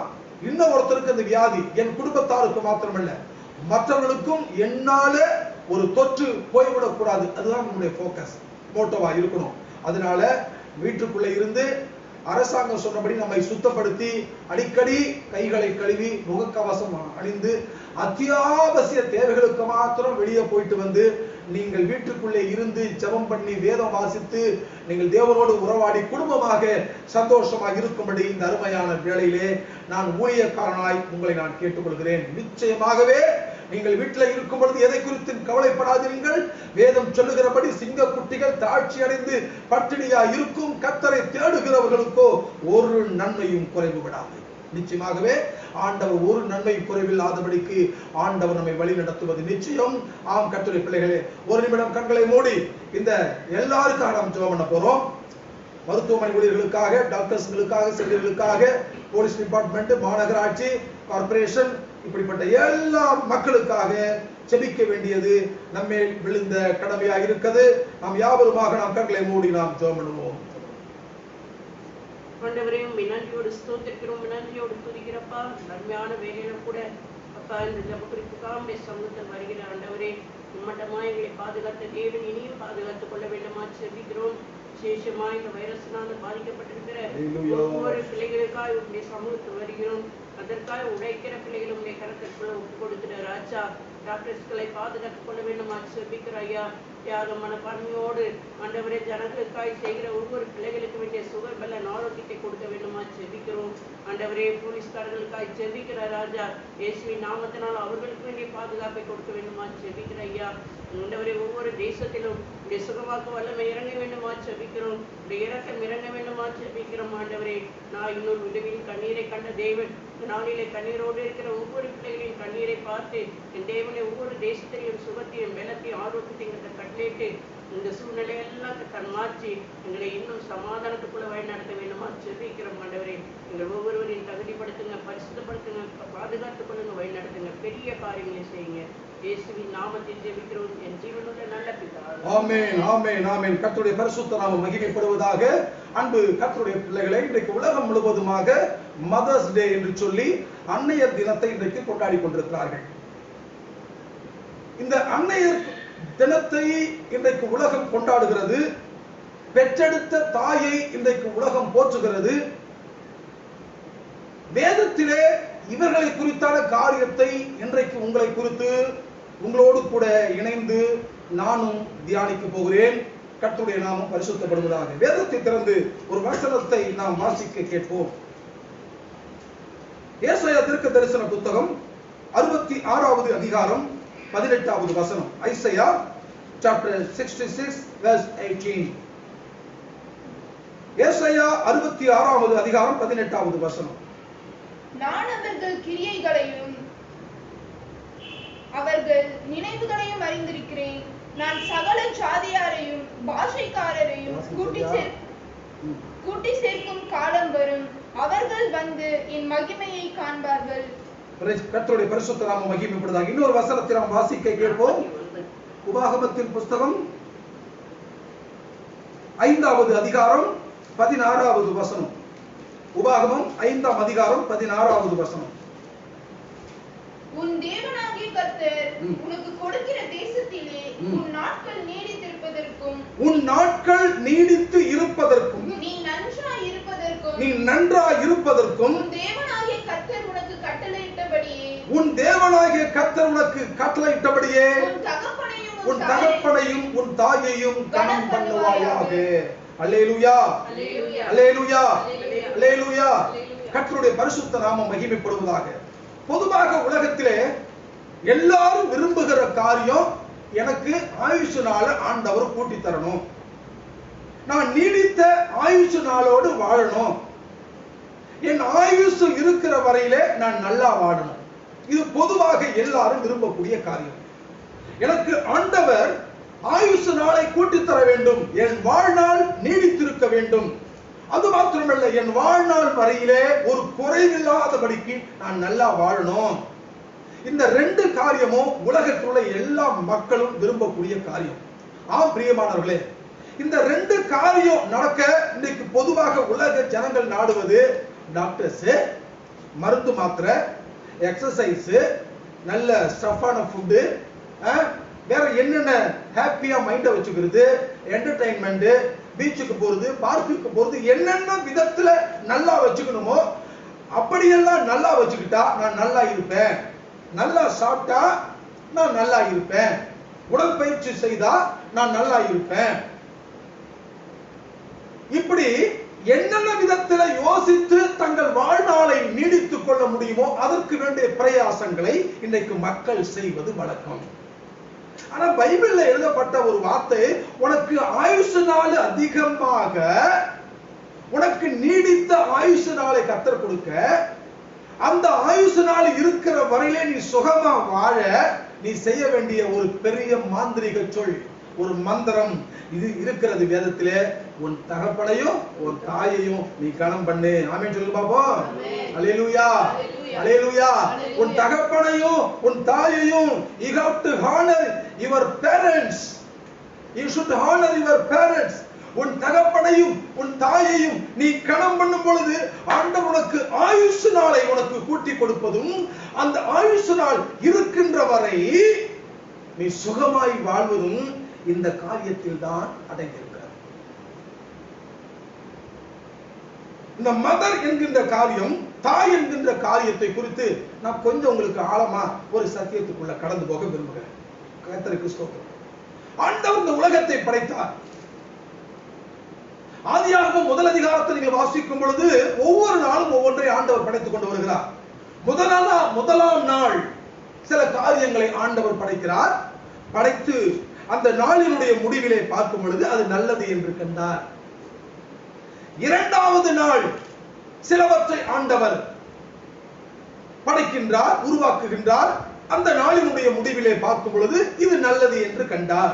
Speaker 1: இன்னும் ஒருத்தருக்கு இந்த வியாதி என் குடும்பத்தாருக்கு மாத்திரமல்ல மற்றவர்களுக்கும் என்னால ஒரு தொற்று போய்விடக் கூடாது. அதுதான் நம்முடைய போக்கஸ், மோட்டோவா இருக்கணும். அதனால வீட்டுக்குள்ள இருந்து அரசாங்கம் சொன்னபடி நம்மை சுத்தப்படுத்தி அடிக்கடி கைகளை கழுவி முகக்கவசம் அணிந்து அத்தியாவசிய தேவைகளுக்கு மாத்திரம் வெளியே போயிட்டு வந்து நீங்கள் வீட்டுக்குள்ளே இருந்து ஜெபம் பண்ணி வேதம் வாசித்து நீங்கள் தேவனோடு உறவாடி குடும்பமாக சந்தோஷமாக இருக்கும்படி இந்த அருமையான வேளையிலே நான் ஊழியக்காரனாய் உங்களை நான் கேட்டுக்கொள்கிறேன். நிச்சயமாகவே நீங்கள் வீட்டில் இருக்கும் பொழுது எதை குறித்து கவலைப்படாதீர்கள். வேதம் சொல்லுகிறபடி சிங்க குட்டிகள் தாழ்ச்சி அடைந்து பட்டினியா இருக்கும். கர்த்தரை தேடுகிறவர்களுக்கோ ஒரு நன்மையும் குறைவு விடாது. நிச்சயமாகவே ஆண்டவர் ஒரு நன்மை குறைவில்லாதபடிக்கு ஆண்டவர் நம்மை வழி நடத்துவது நிச்சயம். ஆம் கர்த்தருடைய பிள்ளைகளே, ஒரு நிமிடம் கண்களை மூடி இந்த எல்லாருக்காக நாம் ஜெபம் பண்ண போறோம். மருத்துவமனை ஊழியர்களுக்காக, டாக்டர்ஸ்களுக்காக, செவிலியர்களுக்காக, போலீஸ் டிபார்ட்மெண்ட், மாநகராட்சி, கார்பரேஷன், இப்படிப்பட்ட எல்லா மக்களுக்காக ஜெபிக்க வேண்டியது நம்மேல் விழுந்த கடமையாக இருக்கிறது. நாம் யாவருமாக நாம் கண்களை மூடி நாம் ஜெபம் பண்ணுவோம்.
Speaker 4: ஆண்டவரையும் நன்றியோடு ஸ்தோத்திரிக்கிறோம், நன்றியோடு துதிக்கிறப்பா. நன்மையான வேலையில கூட அப்பா இந்த ஜெப குறிப்புக்காக சமூகத்தில் வருகிற ஆண்டவரே, உம்மட்டமா எங்களை பாதுகாத்த தேவன் இனியும் பாதுகாத்துக் கொள்ள வேண்டுமா ஜெபிக்கிறோம். விசேஷமா இந்த வைரஸ்னால பாதிக்கப்பட்டிருக்கிற ஒவ்வொரு பிள்ளைகளுக்காக உங்களுடைய சமூகத்தில் வருகிறோம். அதற்காக உழைக்கிற பிள்ளைகள் உங்களுடைய கரத்திற்குள்ள ஒப்பு கொடுக்கிற ராஜா, டாக்டர்ஸ்களை பாதுகாத்துக் கொள்ள வேண்டுமா ஜெபிக்கிற ஐயா. தியாக மனப்பான்மையோடு ஆண்டவரே ஜனங்களுக்காய் செய்கிற ஒவ்வொரு பிள்ளைகளுக்கு வேண்டிய சுகர் பல ஆரோக்கியத்தை கொடுக்க வேண்டுமா ஜெபிக்கிறோம். ஆண்டவரே போலீஸ்காரர்களுக்காய் ஜெபிக்கிற ராஜா, இயேசுவின் நாமத்தினால் அவர்களுக்கு வேண்டிய பாதுகாப்பை கொடுக்க வேண்டுமா ஜெபிக்கிற ஐயா. ஆண்டவரே ஒவ்வொரு தேசத்திலும் உடைய சுகமாக்க வல்லமை இறங்க வேண்டுமா ஜெபிக்கிறோம். உடைய இரக்கம் இறங்க வேண்டுமா ஜெபிக்கிறோம். ஆண்டவரே நான் இன்னொரு உதவியின் கண்ணீரை கண்ட தேவன், நாளிலே கண்ணீரோடு இருக்கிற ஒவ்வொரு பிள்ளைகளின் கண்ணீரை பார்த்து என் தேவனை ஒவ்வொரு தேசத்திலையும் சுகத்தையும் வெள்ளத்தையும் ஆரோக்கியத்தையும் கட்டளையிட்டு இந்த சூழ்நிலையெல்லாம் தன் மாற்றி எங்களை இன்னும் சமாதானத்துக்குள்ள வழி நடத்த வேண்டுமா ஜெபிக்கிறோம். ஆண்டவரே எங்கள் ஒவ்வொருவரையும் தகுதிப்படுத்துங்க, பரிசுத்தப்படுத்துங்க, பாதுகாத்துக் கொள்ளுங்க, வழி நடத்துங்க, பெரிய காரியங்களை செய்யுங்க. இயேசுவின் நாமத்தில் ஜெபிக்கிறோம் என் ஜீவனுள்ள நல்ல பிதாவே.
Speaker 1: ஆமென், ஆமென், ஆமென். கர்த்தருடைய பரிசுத்த நாமம் மகிமைப்படுவதாக. அன்பு கர்த்தருடைய பிள்ளைகளை, இன்றைக்கு உலகம் முழுவதுமாக மதர்ஸ் டே என்று சொல்லி அன்னையர் தினத்தை இன்றைக்கு கொண்டாடி கொண்டிருக்கிறார்கள். இந்த அன்னையர் தினத்தை இன்றைக்கு உலகம் கொண்டாடுகிறது. பெற்றெடுத்த தாயை இன்றைக்கு உலகம் போற்றுகிறது. வேதத்திலே இவர்களை குறித்தான காரியத்தை இன்றைக்கு உங்களை குறித்து உங்களோடு கூட இணைந்து நானும் தியானிக்க போகிறேன். கர்த்தருடைய நாமம் பரிசுத்தப்படுவதாக. வேதத்தை திறந்து ஒரு வசனத்தை நாம் வாசிக்க கேட்போம். ஏசாயா தீர்க்க தரிசன புத்தகம் 66வது அதிகாரம் 18வது வசனம். Isaiah chapter 66 verse 18. ஏசாயா 66வது அதிகாரம் 18வது வசனம்.
Speaker 2: நான் அவர்கள் கிரியைகளையும் அவர்கள் நினைவுகளையும் அறிந்திருக்கிறேன். நான் சகல ஜாதியாரையும் பாஷைக்காரரையும் கூட்டி சேர்க்கும் காலம் வரும். அவர்கள் வந்து என் மகிமையை காண்பார்கள்.
Speaker 1: கர்த்தருடைய பரிசுத்த நாமம் மகிமைப்படுவதாக. இன்னொரு வசனத்தை நாம் வாசிக்க கேட்போம். உபாகமத்தின் புஸ்தகம் 5வது அதிகாரம் 16வது வசனம். உபாகமம் 5ஆம் அதிகாரம் 16வது வசனம்.
Speaker 2: உன் தேவனாகிய கர்த்தர் உனக்கு கொடுக்கிற தேசத்திலே உன் நாட்கள் நீடித்திருப்பதற்கும்
Speaker 1: உன் நாட்கள் நீடித்து இருப்பதற்கும்
Speaker 2: நீ நன்றாய் இருப்பதற்கும்
Speaker 1: உன்
Speaker 2: தேவனாகிய கர்த்தர் உனக்கு கட்டளையிட்டபடியே
Speaker 1: உன் தகப்பனையும் உன் தாயையும் கனம் பண்ணுவாயாக. அல்லேலூயா,
Speaker 3: அல்லேலூயா.
Speaker 1: அல்லேலூயா,
Speaker 3: அல்லேலூயா.
Speaker 1: அல்லேலூயா.
Speaker 3: அல்லேலூயா.
Speaker 1: கர்த்தருடைய பரிசுத்த நாமம் மகிமைப்படுவதாக. பொதுவாக உலகத்திலே எல்லாரும் விரும்புகிற காரியம், எனக்கு ஆயுசு நாள ஆண்டவர் கூட்டி தரணும், நான் நீடித்த ஆயுசு நாளோடு வாழணும், என் ஆயுசு இருக்கிற வரையிலே நான் நல்லா வாழணும். இது பொதுவாக எல்லாரும் விரும்பக்கூடிய காரியம். எனக்கு ஆண்டவர் ஆயுசு நாளை கூட்டி தர வேண்டும், என் வாழ்நாள் நீடித்திருக்க வேண்டும், அது மாத்திரமல்ல என் வாழ்நாள் வரையிலே ஒரு குறைவில்லாதபடிக்கு நான் நல்லா வாழணும். இந்த ரெண்டு காரியமும் உலகத்தில் உள்ள எல்லா மக்களும் விரும்பக்கூடிய காரியம். ஆம் பிரியமானவர்களே, இந்த ரெண்டு காரியம் நடக்க இன்னைக்கு பொதுவாக உலக ஜனங்கள் நாடுவது டாக்டர்ஸ், மருந்து மாத்திரை, எக்ஸசைஸ், நல்ல ஸ்டஃபான ஃபுட்டு, வேற என்னென்ன ஹாப்பியா மைண்ட வச்சுக்கிறது, என்டர்டைன்மெண்ட், பீச்சுக்கு போறது, பார்க்குக்கு போறது, என்னென்ன விதத்துல நல்லா வச்சுக்கணுமோ அப்படியெல்லாம் நல்லா வச்சுக்கிட்டா நான் நல்லா இருப்பேன், நல்லா சாப்பிட்டா நான் நல்லா இருப்பேன், உடற்பயிற்சி செய்தா நான் நல்லா இருப்பேன். இப்படி என்னென்ன விதத்துல யோசித்து தங்கள் வாழ்நாளை நீடித்துக் கொள்ள முடியுமோ அதற்கு வேண்டிய பிரயாசங்களை இன்றைக்கு மக்கள் செய்வது வழக்கம். ஆனா பைபிள்ல எழுதப்பட்ட ஒரு வார்த்தை, உனக்கு ஆயுசு நாள் அதிகமாக, உனக்கு நீடித்த ஆயுசு நாளை கர்த்தர் கொடுக்க, அந்த ஆயுசு நாள் இருக்கிற வரையிலே நீ சுகமா வாழ நீ செய்ய வேண்டிய ஒரு பெரிய மாந்திரிக சொல், ஒரு மந்திரம் இது இருக்கிறது வேதத்திலே. உன் தகப்பனையும் உன் தாயையும் நீ கனம் பண்ணு. ஆமென் சொல்லு பாப்போம். அல்லேலூயா, அல்லேலூயா. உன் தகப்பனையும் உன் தாயையும், you have to honor your parents, you should honor your parents. உன் தகப்பனையும் உன் தாயையும் நீ கனம் பண்ணும் பொழுது ஆண்டவர் உனக்கு ஆயுசு நாளை உனக்கு கூட்டி கொடுப்பதும், அந்த ஆயுசு நாள் இருக்கின்ற வரை நீ சுகமாய் வாழ்வதும் இந்த காரியத்தில் தான் அடங்கியிருக்கிறது. இந்த மதர் என்கின்ற காரியம், தாய் என்கின்ற காரியத்தை குறித்து நான் கொஞ்சம் உங்களுக்கு ஆழமா ஒரு சத்தியத்துக்குள்ள கடந்து போக விரும்புகிறேன். கர்த்தருக்கு ஸ்தோத்திரம். ஆண்டவர் இந்த உலகத்தை படைத்தார். ஆதியாகமம் முதல் அதிகாரத்தை நீங்கள் வாசிக்கும் பொழுது ஒவ்வொரு நாளும் ஒவ்வொன்றை ஆண்டவர் படைத்துக் கொண்டு வருகிறார். முதலாம் நாள் சில காரியங்களை ஆண்டவர் படைக்கிறார். படைத்து அந்த நாளினுடைய முடிவிலே பார்க்கும் பொழுது அது நல்லது என்று கண்டார். இரண்டாவது நாள் சிலவற்றை ஆண்டவர் படைக்கின்றார், உருவாக்குகின்றார். அந்த நாளினுடைய முடிவிலே பார்க்கும் பொழுது இது நல்லது என்று கண்டார்.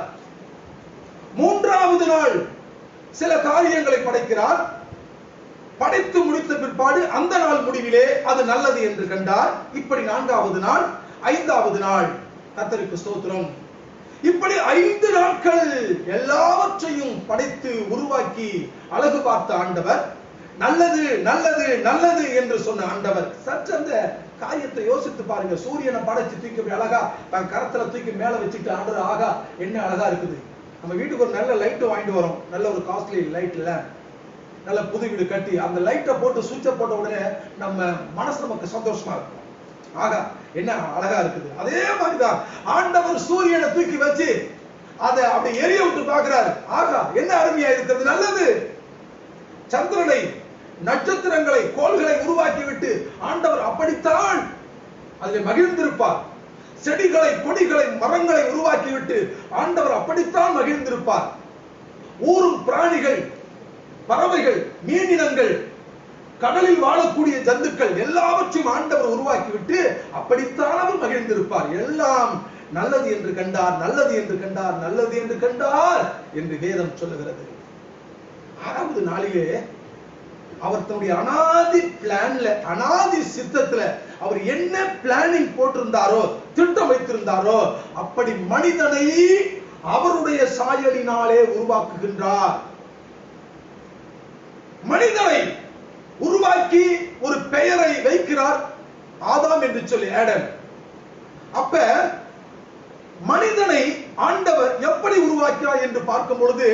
Speaker 1: மூன்றாவது நாள் சில காரியங்களை படைக்கிறார். படைத்து முடித்த பிற்பாடு அந்த நாள் முடிவிலே அது நல்லது என்று கண்டார். இப்படி நான்காவது நாள், ஐந்தாவது நாள், கர்த்தருக்கு ஸ்தோத்திரம், இப்படி 5 நாட்கள் எல்லாவற்றையும் படைத்து உருவாக்கி அழகு பார்த்த ஆண்டவர், நல்லது நல்லது நல்லது என்று சொன்ன ஆண்டவர். சற்று அந்த காரியத்தை யோசித்து பாருங்க. சூரியனை படைச்சு தூக்கி அழகா தன் கரத்துல தூக்கி மேல வச்சுட்டு ஆண்டவர், ஆகா என்ன அழகா இருக்குது. நம்ம வீட்டுக்கு ஒரு நல்ல லைட் வாங்கிட்டு வரோம், நல்ல ஒரு காஸ்ட்லி லைட் இல்ல, நல்ல புது வீடு கட்டி அந்த லைட்டை போட்டு சுவிட்சை போட்ட உடனே நம்ம மனசு நமக்கு சந்தோஷமா இருக்கும். ஆகா என்ன அழகா இருக்குது. அதே மாதிரிதான் ஆண்டவர் சூரியனை தூக்கி வச்சு அதை அப்படி எரிய விட்டு பார்க்கிறார். ஆகா என்ன அருமையா இருக்கிறது, நல்லது. சந்திரனை, நட்சத்திரங்களை, கோள்களை உருவாக்கி விட்டு ஆண்டவர் அப்படித்தான் அதில் மகிழ்ந்திருப்பார். செடிகளை, கொடிகளை, மரங்களை உருவாக்கி விட்டு ஆண்டவர் அப்படித்தான் மகிழ்ந்திருப்பார். ஊரும் பிராணிகள், பறவைகள், மீனினங்கள், கடலில் வாழக்கூடிய ஜந்துக்கள் எல்லாவற்றையும் ஆண்டவர் உருவாக்கி விட்டு அப்படித்தான் அவர் மகிழ்ந்திருப்பார். எல்லாம் நல்லது என்று கண்டார், நல்லது என்று கண்டார், நல்லது என்று கண்டார் என்று வேதம் சொல்லுகிறது. 6வது நாளிலே அவர் தன்னுடைய அனாதி பிளான்ல, அனாதி சித்தத்துல அவர் என்ன பிளானிங் போட்டிருந்தாரோ, திட்டம் வைத்திருந்தாரோ அப்படி மனிதனை அவருடைய சாயலினாலே உருவாக்குகின்றார். மனிதனை உருவாக்கி ஒரு பெயரை வைக்கிறார், ஆதாம் என்று சொல்லி, ஆடம். அப்ப மனிதனை ஆண்டவர் எப்படி உருவாக்கிறார் என்று பார்க்கும் பொழுது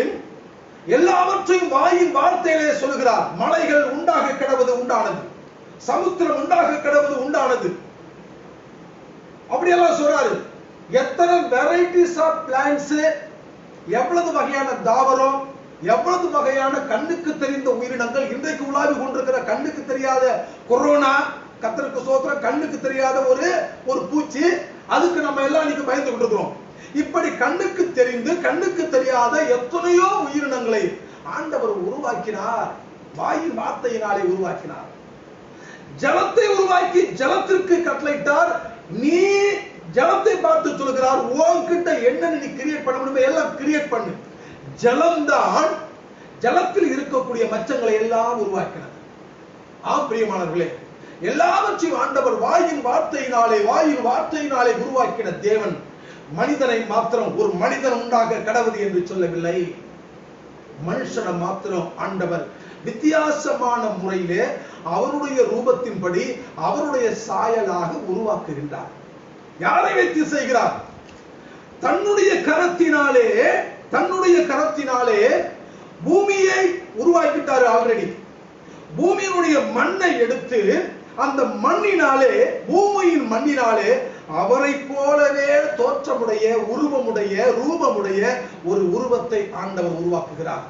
Speaker 1: எல்லாவற்றையும் வாயின் வார்த்தையிலே சொல்லுகிறார். மலைகள் உண்டாக கிடவது உண்டானது, சமுத்திரம் உண்டாக கிடவது உண்டானது, அப்படியெல்லாம் சொல்றாரு. எத்தனை வெரைட்டிஸ் ஆஃப் பிளான்ட்ஸ், எவ்வளவு வகையான தாவரம், எவ்வளவு வகையான கண்ணுக்கு தெரிந்த உயிரினங்கள் இன்றைக்கு உலாவி கொண்டிருக்கிற கண்ணுக்கு தெரியாத கொரோனா, கர்த்தருக்கு ஸ்தோத்திரம், கண்ணுக்கு தெரியாத ஒரு பூச்சி, அதுக்கு நம்ம எல்லாம் இன்னைக்கு பயந்து கொண்டிருக்கிறோம். இப்படி கண்ணுக்கு தெரிந்து கண்ணுக்கு தெரியாத எத்தனையோ உயிரினங்களை ஆண்டவர் உருவாக்கினார். வாயின் வார்த்தையினாலே உருவாக்கினார். ஜலத்தை உருவாக்கி ஜலத்திற்கு கட்டளையிட்டார். நீ ஜலத்தை பார்த்து சொல்கிறார், உன்கிட்ட என்ன நீ கிரியேட் பண்ண முடியுமோ எல்லாம் கிரியேட் பண்ணு. ஜலம்தான் ஜலத்தில் இருக்கக்கூடிய மச்சங்களை எல்லாம் உருவாக்கினது. ஆம் பிரியமானவர்களே, எல்லாவற்றையும் ஆண்டவர் வாயின் வார்த்தையினாலே உருவாக்கின தேவன் மனிதனை மாத்திரம் ஒரு மனிதன் உண்டாக கடவுது என்று சொல்லவில்லை. மனுஷனை மாத்திரம் ஆண்டவர் வித்தியாசமான முறையிலே அவருடைய ரூபத்தின்படி அவருடைய சாயலாக உருவாக்குகின்றார். யாரை வைத்து செய்கிறார்? தன்னுடைய கரத்தினாலே பூமியை உருவாக்கிட்டார். ஆல்ரெடி பூமியினுடைய மண்ணை எடுத்து அந்த மண்ணினாலே, பூமியின் மண்ணினாலே அவரை போலவே தோற்றமுடைய, ரூபமுடைய ஒரு உருவத்தை ஆண்டவர் உருவாக்குகிறார்.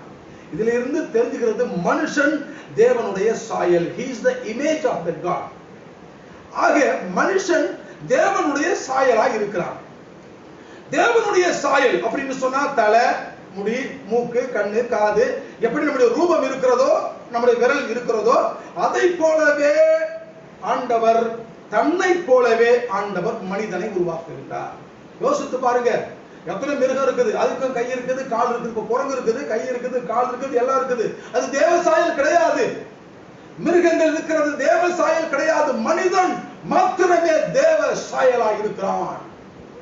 Speaker 1: இதிலிருந்து தெரிஞ்சுகிறது மனுஷன் தேவனுடைய சாயல். He is the image of the God. ஆக மனுஷன் தேவனுடைய சாயலாய் இருக்கிறார். தேவனுடைய சாயல் அப்படின்னு சொன்னா தலை, முடி, மூக்கு, கண்ணு, காது, எப்படி நம்முடைய ரூபம் இருக்கிறதோ, நம்முடைய விரல் இருக்கிறதோ, அதை போலவே ஆண்டவர், தன்னை போலவே ஆண்டவர் மனிதனை உருவாக்குகின்றார். யோசித்து பாருங்க, எத்தனை மிருகம் இருக்குது, அதுக்கும் கை இருக்குது, கால் இருக்குது. இப்ப குரங்கு இருக்குது, கை இருக்குது, கால் இருக்குது, எல்லாம் இருக்குது. அது தேவ சாயல் கிடையாது. மிருகங்கள் இருக்கிறது, தேவ சாயல் கிடையாது. மனிதன் மாத்திரமே தேவ சாயலாய் இருக்கிறான்.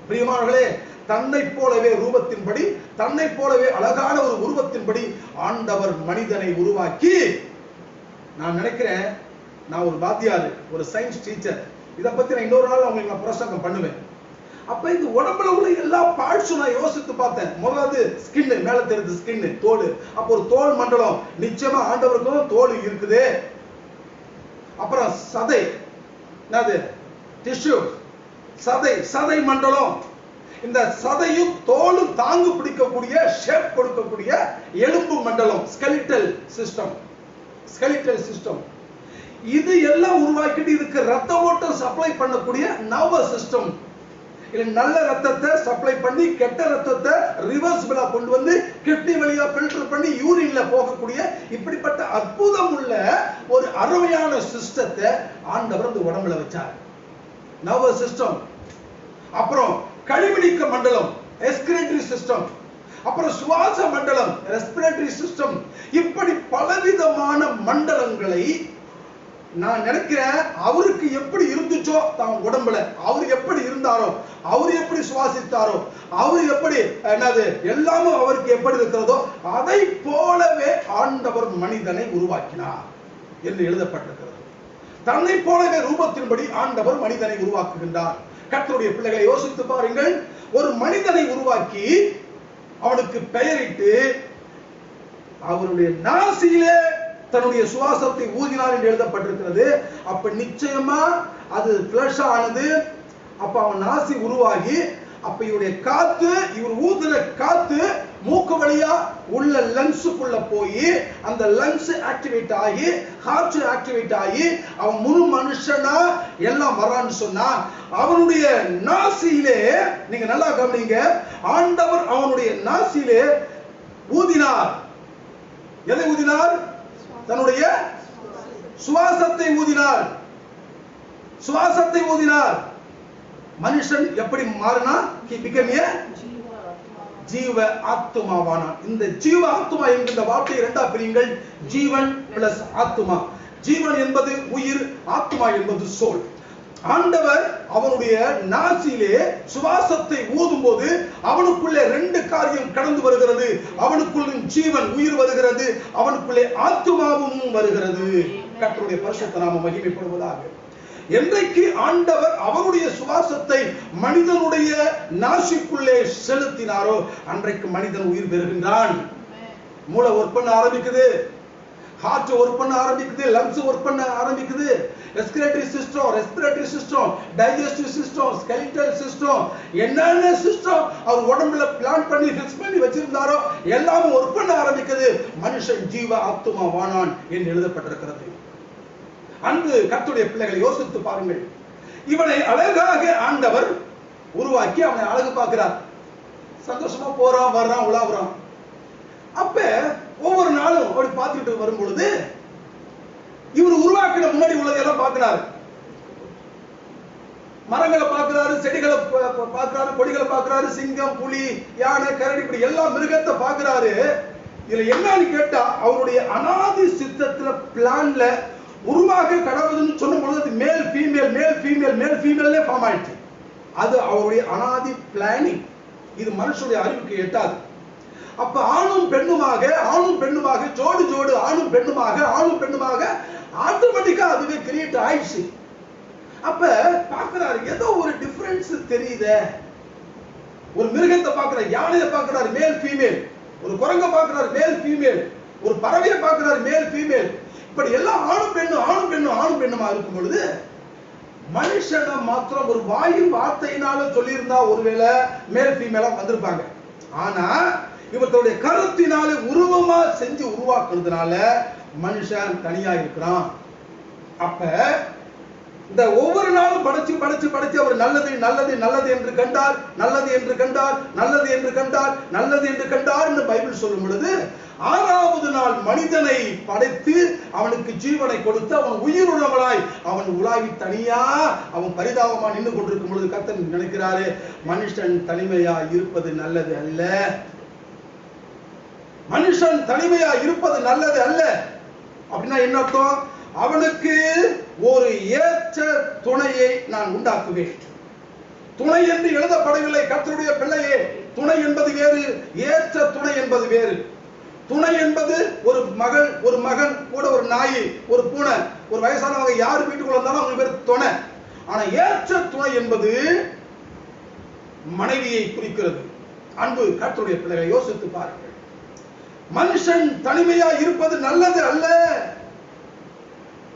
Speaker 1: பிரியமானவர்களே, தன்னை போலவே ரூபத்தின்படி, தன்னை போலவே அழகான ஒரு உருவத்தின்படி ஆண்டவர் மனிதனை உருவாக்கி, நான் நினைக்கிறேன், நான் ஒரு வாத்தியார், ஒரு சயின்ஸ் டீச்சர், இதை பத்தி நான் இன்னொரு நாள் உங்களுக்கு நான் பிரசங்கம் பண்ணுவேன். அப்ப இந்த உடம்புல உள்ள எல்லா பார்ட்ஸும் நான் யோசித்து பார்த்தேன். முதலாவது ஸ்கின், மேல தெரிஞ்சு ஸ்கின், தோல். அப்போ ஒரு தோல் மண்டலம் நிச்சயமா ஆண்டவருக்கும் தோல் இருக்குது. அப்புறம் சதை, என்னது, டிஷ்யூ, சதை மண்டலம். இந்த சதையும் தோலும் தாங்கு பிடிக்கக்கூடிய, ஷேப் கொடுக்கக்கூடிய எலும்பு மண்டலம், ஸ்கெலிட்டல் சிஸ்டம். இது எல்லாம் உருவாக்கிட்டு இதுக்கு ரத்த ஓட்டம் சப்ளை பண்ணக்கூடிய நர்வஸ் சிஸ்டம். இல்ல நல்ல ரத்தத்தை சப்ளை பண்ணி கெட்ட ரத்தத்தை ரிவர்ஸ்பிளா கொண்டு வந்து கிட்னி வழியா ஃபில்டர் பண்ணி யூரின்ல போகக்கூடிய இப்படிப்பட்ட அற்புதம் உள்ள ஒரு அருமையான சிஸ்டத்தை ஆண்டவர் இந்த உடம்புல வச்சார். Nervous system. அப்புறம் கழிவுநீக்க மண்டலம், எஸ்கிரேட்டரி சிஸ்டம். அப்புறம் சுவாச மண்டலம், ரெஸ்பிரேட்டரி சிஸ்டம். இப்படி பலவிதமான மண்டலங்களை நான் நினைக்கிறேன், அவருக்கு எப்படி இருந்துச்சோ தான் உடம்புல, அவர் எப்படி இருந்தாரோ, அவர் எப்படி சுவாசித்தாரோ, அவர் எப்படி என்னது எல்லாமே அவருக்கு எப்படி இருக்கிறதோ அதை போலவே ஆண்டவர் மனிதனை உருவாக்கினார் என்று எழுதப்பட்டிருக்கிறது. தன்னை போலவே ரூபத்தின்படி ஆண்டவர் மனிதனை உருவாக்குகின்றார். கர்த்தருடைய பிள்ளைகளை யோசித்து பாருங்கள். ஒரு மனிதனை உருவாக்கி அவனுக்கு பெயரிட்டு அவருடைய நாசியிலே தன்னுடைய சுவாசத்தை ஊதினார் என்று எழுதப்பட்டிருக்கிறது. அப்ப நிச்சயமா அது ஃபிளஷ் ஆனது. அப்ப அவன் நாசி உருவாகி, அப்ப இவருடைய காத்து, இவர் ஊதின காத்து மூக்கு வழியா உள்ள லங்ஸுக்குள்ள போய் அந்த லங்ஸ் ஆக்டிவேட் ஆகி, ஹார்ட் ஆக்டிவேட் ஆகி அவன் முழு மனுஷனா எல்லாம் வரான்னு சொன்னா, அவனுடைய நாசியிலே, நீங்க நல்லா கவனிங்க, ஆண்டவர் அவனுடைய நாசியிலே ஊதினார். எதை ஊதினார்? தன்னுடைய சுவாசத்தை ஊதினார். மனுஷன் எப்படி மாறினா? ஜீவ ஆத்துமாவானான். இந்த ஜீவ ஆத்துமா என்கின்ற வார்த்தை இரண்டா பிரியுங்கள். ஜீவன் பிளஸ் ஆத்துமா. ஜீவன் என்பது உயிர், ஆத்துமா என்பது சோல். ஆண்டவர் அவனுடைய நாசியிலே சுவாசத்தை ஊதும் போது அவனுக்குள்ளே ரெண்டு காரியம் கடந்து வருகிறது. அவனுக்குள்ள ஜீவன், உயிர் வருகிறது, அவனுக்குள்ளே ஆத்துமாவும் வருகிறது. கர்த்தருடைய பரிசுத்த நாமம் மகிமைப்படுவதாக. என்றைக்கு ஆண்டவர் அவருடைய சுவாசத்தை மனிதனுடைய நாசிக்குள்ளே செலுத்தினாரோ அன்றைக்கு மனிதன் உயிர் பெறுகின்றான். மூளை ஒர்க் பண்ண ஆரம்பிக்குது, ஹார்ட் ஒர்க் பண்ண ஆரம்பிக்குது, லங்ஸ் ஒர்க் பண்ண ஆரம்பிக்குது, respiratory system, digestive system, skeletal system, என்னென்ன சிஸ்டம் அவர் உடம்புல பிளான் பண்ணி ஃபிக்ஸ் பண்ணி வச்சிருந்தாரோ எல்லாமே ஒர்க் பண்ண ஆரம்பிக்குது. மனுஷன் ஜீவ ஆத்துமா வானான் என்று எழுதப்பட்டிருக்கிறது. அன்பு கர்த்தருடைய பிள்ளைகளை யோசித்து பாருங்கள். இவனை அழகாக ஆண்டவர் உருவாக்கி அவனை அழகு பார்க்கிறார். சந்தோஷமா போறான், வர்றான், உலாவுறான். அப்ப ஒவ்வொரு நாளும் அப்படி பார்த்துட்டு வரும் பொழுது இவர் உருவாக்கின முன்னாடி உள்ளதெல்லாம் பார்க்கிறாரு. மரங்களை பார்க்கிறாரு, செடிகளை பார்க்கிறாரு, கொடிகளை பார்க்கிறாரு, சிங்கம், புலி, யானை, கரடி, இப்படி எல்லா மிருகத்தை பார்க்கிறாரு. இதுல என்னன்னு கேட்டா அவருடைய அனாதி சித்தத்துல பிளான்ல உருவாக கடவுள்னு சொல்லும் பொழுது மேல் ஃபீமேல் ஃபார்ம் ஆயிடுச்சு. அது அவருடைய அனாதி பிளானிங். இது மனுஷனுடைய அறிவுக்கு எட்டாது. அப்ப ஆணும் பெண்ணுமாக ஜோடு ஆணும் பெண்ணுமாக ஆட்டோமேட்டிக்கா அதுவே கிரியேட் ஆயிடுச்சு. அப்ப பாக்குறாரு ஏதோ ஒரு டிஃபரன்ஸ் தெரியுதே. ஒரு மிருகத்தை பாக்குறாரு, யானையை பாக்குறாரு, மேல் ஃபீமேல். ஒரு குரங்கை பாக்குறாரு, மேல் ஃபீமேல். ஒரு பறவையை பாக்குறாரு, மேல் ஃபீமேல். இப்படி எல்லாம் ஆணும் பெண்ணுமா இருக்கும் பொழுது மனுஷனை மாத்திரம் ஒரு வார்த்தையினால சொல்லியிருந்தா ஒருவேளை மேல் ஃபீமேலா வந்திருப்பாங்க. ஆனா இவர்களுடைய கருத்தினாலே உருவமா செஞ்சு உருவாக்குறதுனால மனுஷன் தனியா இருக்கிறான். அப்ப இந்த ஒவ்வொரு நாளும் படைச்சு அவர் நல்லது என்று கண்டார் என்று பைபிள் சொல்லும் பொழுது 6வது நாள் மனிதனை படைத்து அவனுக்கு ஜீவனை கொடுத்து அவன் உயிருள்ளவனாய் அவன் உலாவி தனியா அவன் பரிதாபமா நின்று கொண்டிருக்கும் பொழுது கர்த்தர் நினைக்கிறாரு, மனுஷன் தனிமையா இருப்பது நல்லது அல்ல. மனுஷன் தனிமையா இருப்பது நல்லது அல்ல. அப்படின்னா என்ன அர்த்தம்? அவனுக்கு ஒரு ஏற்ற துணையை நான் உண்டாக்குவேன். துணை என்று எழுதப்படவில்லை கர்த்தருடைய பிள்ளையே. துணை என்பது வேறு, ஏற்ற துணை என்பது வேறு. துணை என்பது ஒரு மகன் கூட ஒரு நாய், ஒரு பூனை, ஒரு வயசானவங்க யார் வீட்டுக்குள்ள இருந்தாலும் அவங்க பேர் துணை. ஆனா ஏற்ற துணை என்பது மனைவியை குறிக்கிறது. அன்பு கர்த்தருடைய பிள்ளைகளை யோசித்து பாருங்கள். மனுஷன் தனிமையா இருப்பது நல்லது அல்ல.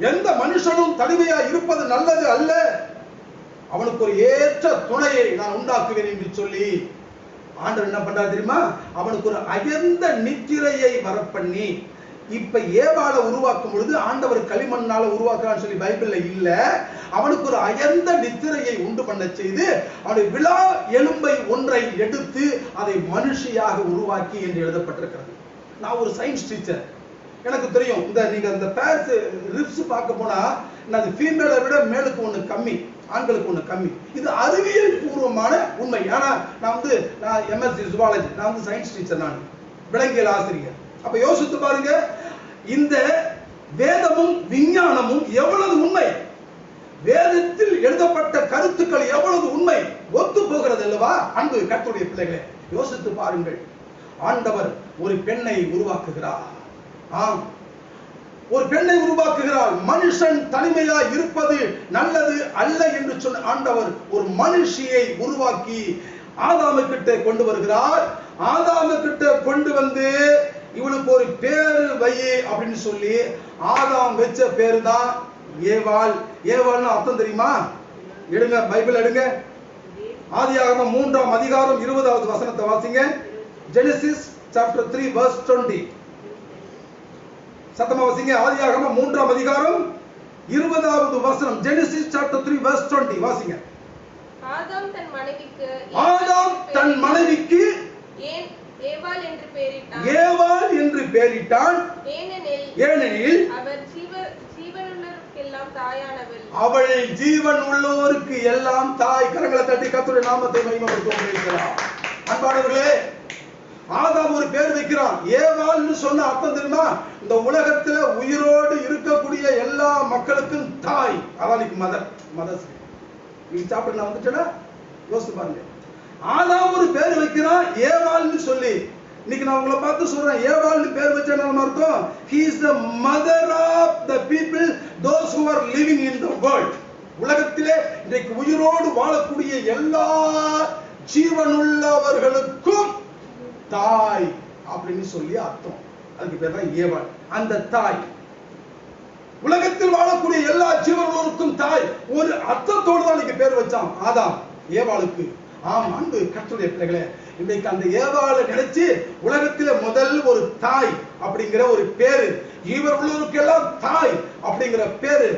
Speaker 1: எந்த மனுஷனும் தனிமையா இருப்பது நல்லது அல்ல. அவனுக்கு ஒரு ஏற்ற துணையை நான் உண்டாக்குவேன் என்று சொல்லி ஆண்டவர் என்ன பண்றாரு தெரியுமா? அவனுக்கு ஒரு அயர்ந்த நித்திரையை வரப்பண்ணி, இப்ப ஏவாளை உருவாக்கும் பொழுது ஆண்டவர் களிமண்ணால உருவாக்குறான்னு சொல்லி பைபிள்ல இல்ல. அவனுக்கு ஒரு அயர்ந்த நித்திரையை உண்டு பண்ண செய்து அவனுடைய விழா எலும்பை ஒன்றை எடுத்து அதை மனுஷியாக உருவாக்கி என்று எழுதப்பட்டிருக்கிறது. நான் ஒரு சயின்ஸ் டீச்சர், எனக்கு தெரியும். நீங்க இந்த பேர்ஸ் ரிப்ஸ் பார்க்க போனா அது ஃபீமேலை விட மேலுக்கு ஒண்ணு கம்மி, ஆண்களுக்கு ஒண்ணு கம்மி. இது அறிவியல் பூர்வமான உண்மை. ஆனா நான் எம்எஸ்சி ஜுவாலஜி, நான் சயின்ஸ் டீச்சர், நான் விலங்கியல் ஆசிரியர். அப்ப யோசித்து பாருங்க, இந்த வேதமும் விஞ்ஞானமும் எவ்வளவு உண்மை, வேதத்தில் எழுதப்பட்ட கருத்துக்கள் எவ்வளவு உண்மை ஒத்து போகிறது அல்லவா? அன்பு கர்த்தருடைய பிள்ளைகளே, யோசித்து பாருங்கள். ஆண்டவர் ஒரு பெண்ணை உருவாக்குகிறார். ஆம், ஒரு பெண்ணை உருவாக்குகிறார். மனுஷன் தனிமையா இருப்பது நல்லது அல்ல என்று சொன்ன ஆண்டவர் ஒரு மனுஷியை உருவாக்கி ஆதாமு கிட்ட கொண்டு வருகிறார். ஆதாமு கிட்ட கொண்டு வந்து இவளுக்கு ஒரு பேரு வை அப்படின்னு சொல்லி ஆதாம் வச்ச பேரு தான் ஏவாள். ஏவாள்னு அர்த்தம் தெரியுமா? எடுங்க, பைபிள் எடுங்க. ஆதியாகமம் 3ஆம் அதிகாரம் 20வது வசனத்தை வாசிங்க. Genesis chapter 3 verse 20. சத்தமா வாசிங்க. ஆதியாகமம் 3ஆம் அதிகாரம் 20வது வசனம். Genesis chapter 3 verse 20 வாசிங்க.
Speaker 3: ஆதாம் தன் மனைவிக்கு ஏவாள் என்று பெயரிட்டான். ஏனெனில் அவள் ஜீவன் உள்ளோருக்கு எல்லாம் தாய். கரங்களை தட்டி கர்த்தருடைய நாமத்தை மகிமைப்படுத்துவோம். அன்பானவர்களே, ஆதாம் ஒரு பேர் வைக்கிறான். ஏவாள்னு சொன்ன அர்த்தம் தெரியுமா? இந்த உலகத்துல உயிரோடு இருக்கக்கூடிய எல்லா மக்களுக்கும் தாய். அதான் மதர். நீ சாப்பிட்டு நான் வந்துட்டேன்னா யோசித்து பாருங்க. ஆதாம் ஒரு பேர் வைக்கிறான் ஏவாள்னு சொல்லி. இன்னைக்கு நான் உங்களை பார்த்து சொல்றேன், ஏவாள்னு பேர் வச்ச என்ன அர்த்தம்? He is the mother of the people, those who are living in the world. உலகத்திலே இன்றைக்கு உயிரோடு வாழக்கூடிய எல்லா ஜீவனுள்ளவர்களுக்கும் தாய் அப்படின்னு சொல்லி அர்த்தம். அதுக்கு பேர் தான் ஏவாள். அந்த தாய் உலகத்தில் வாழக்கூடிய எல்லா ஜீவர்களுக்கும் தாய். ஒரு அர்த்தத்தோடு தான் நீங்க பேர் வச்சான் ஆதாம் ஏவாளுக்கு. ஆம் அன்பு கர்த்தருடைய பிள்ளைகளே, இன்றைக்கு அந்த ஏவாளை நினைச்சு உலகத்தில முதல் ஒரு தாய் அப்படிங்கிற ஒரு பேரு, இவர் உள்ளவருக்கெல்லாம் தாய் அப்படிங்கிற பேரு,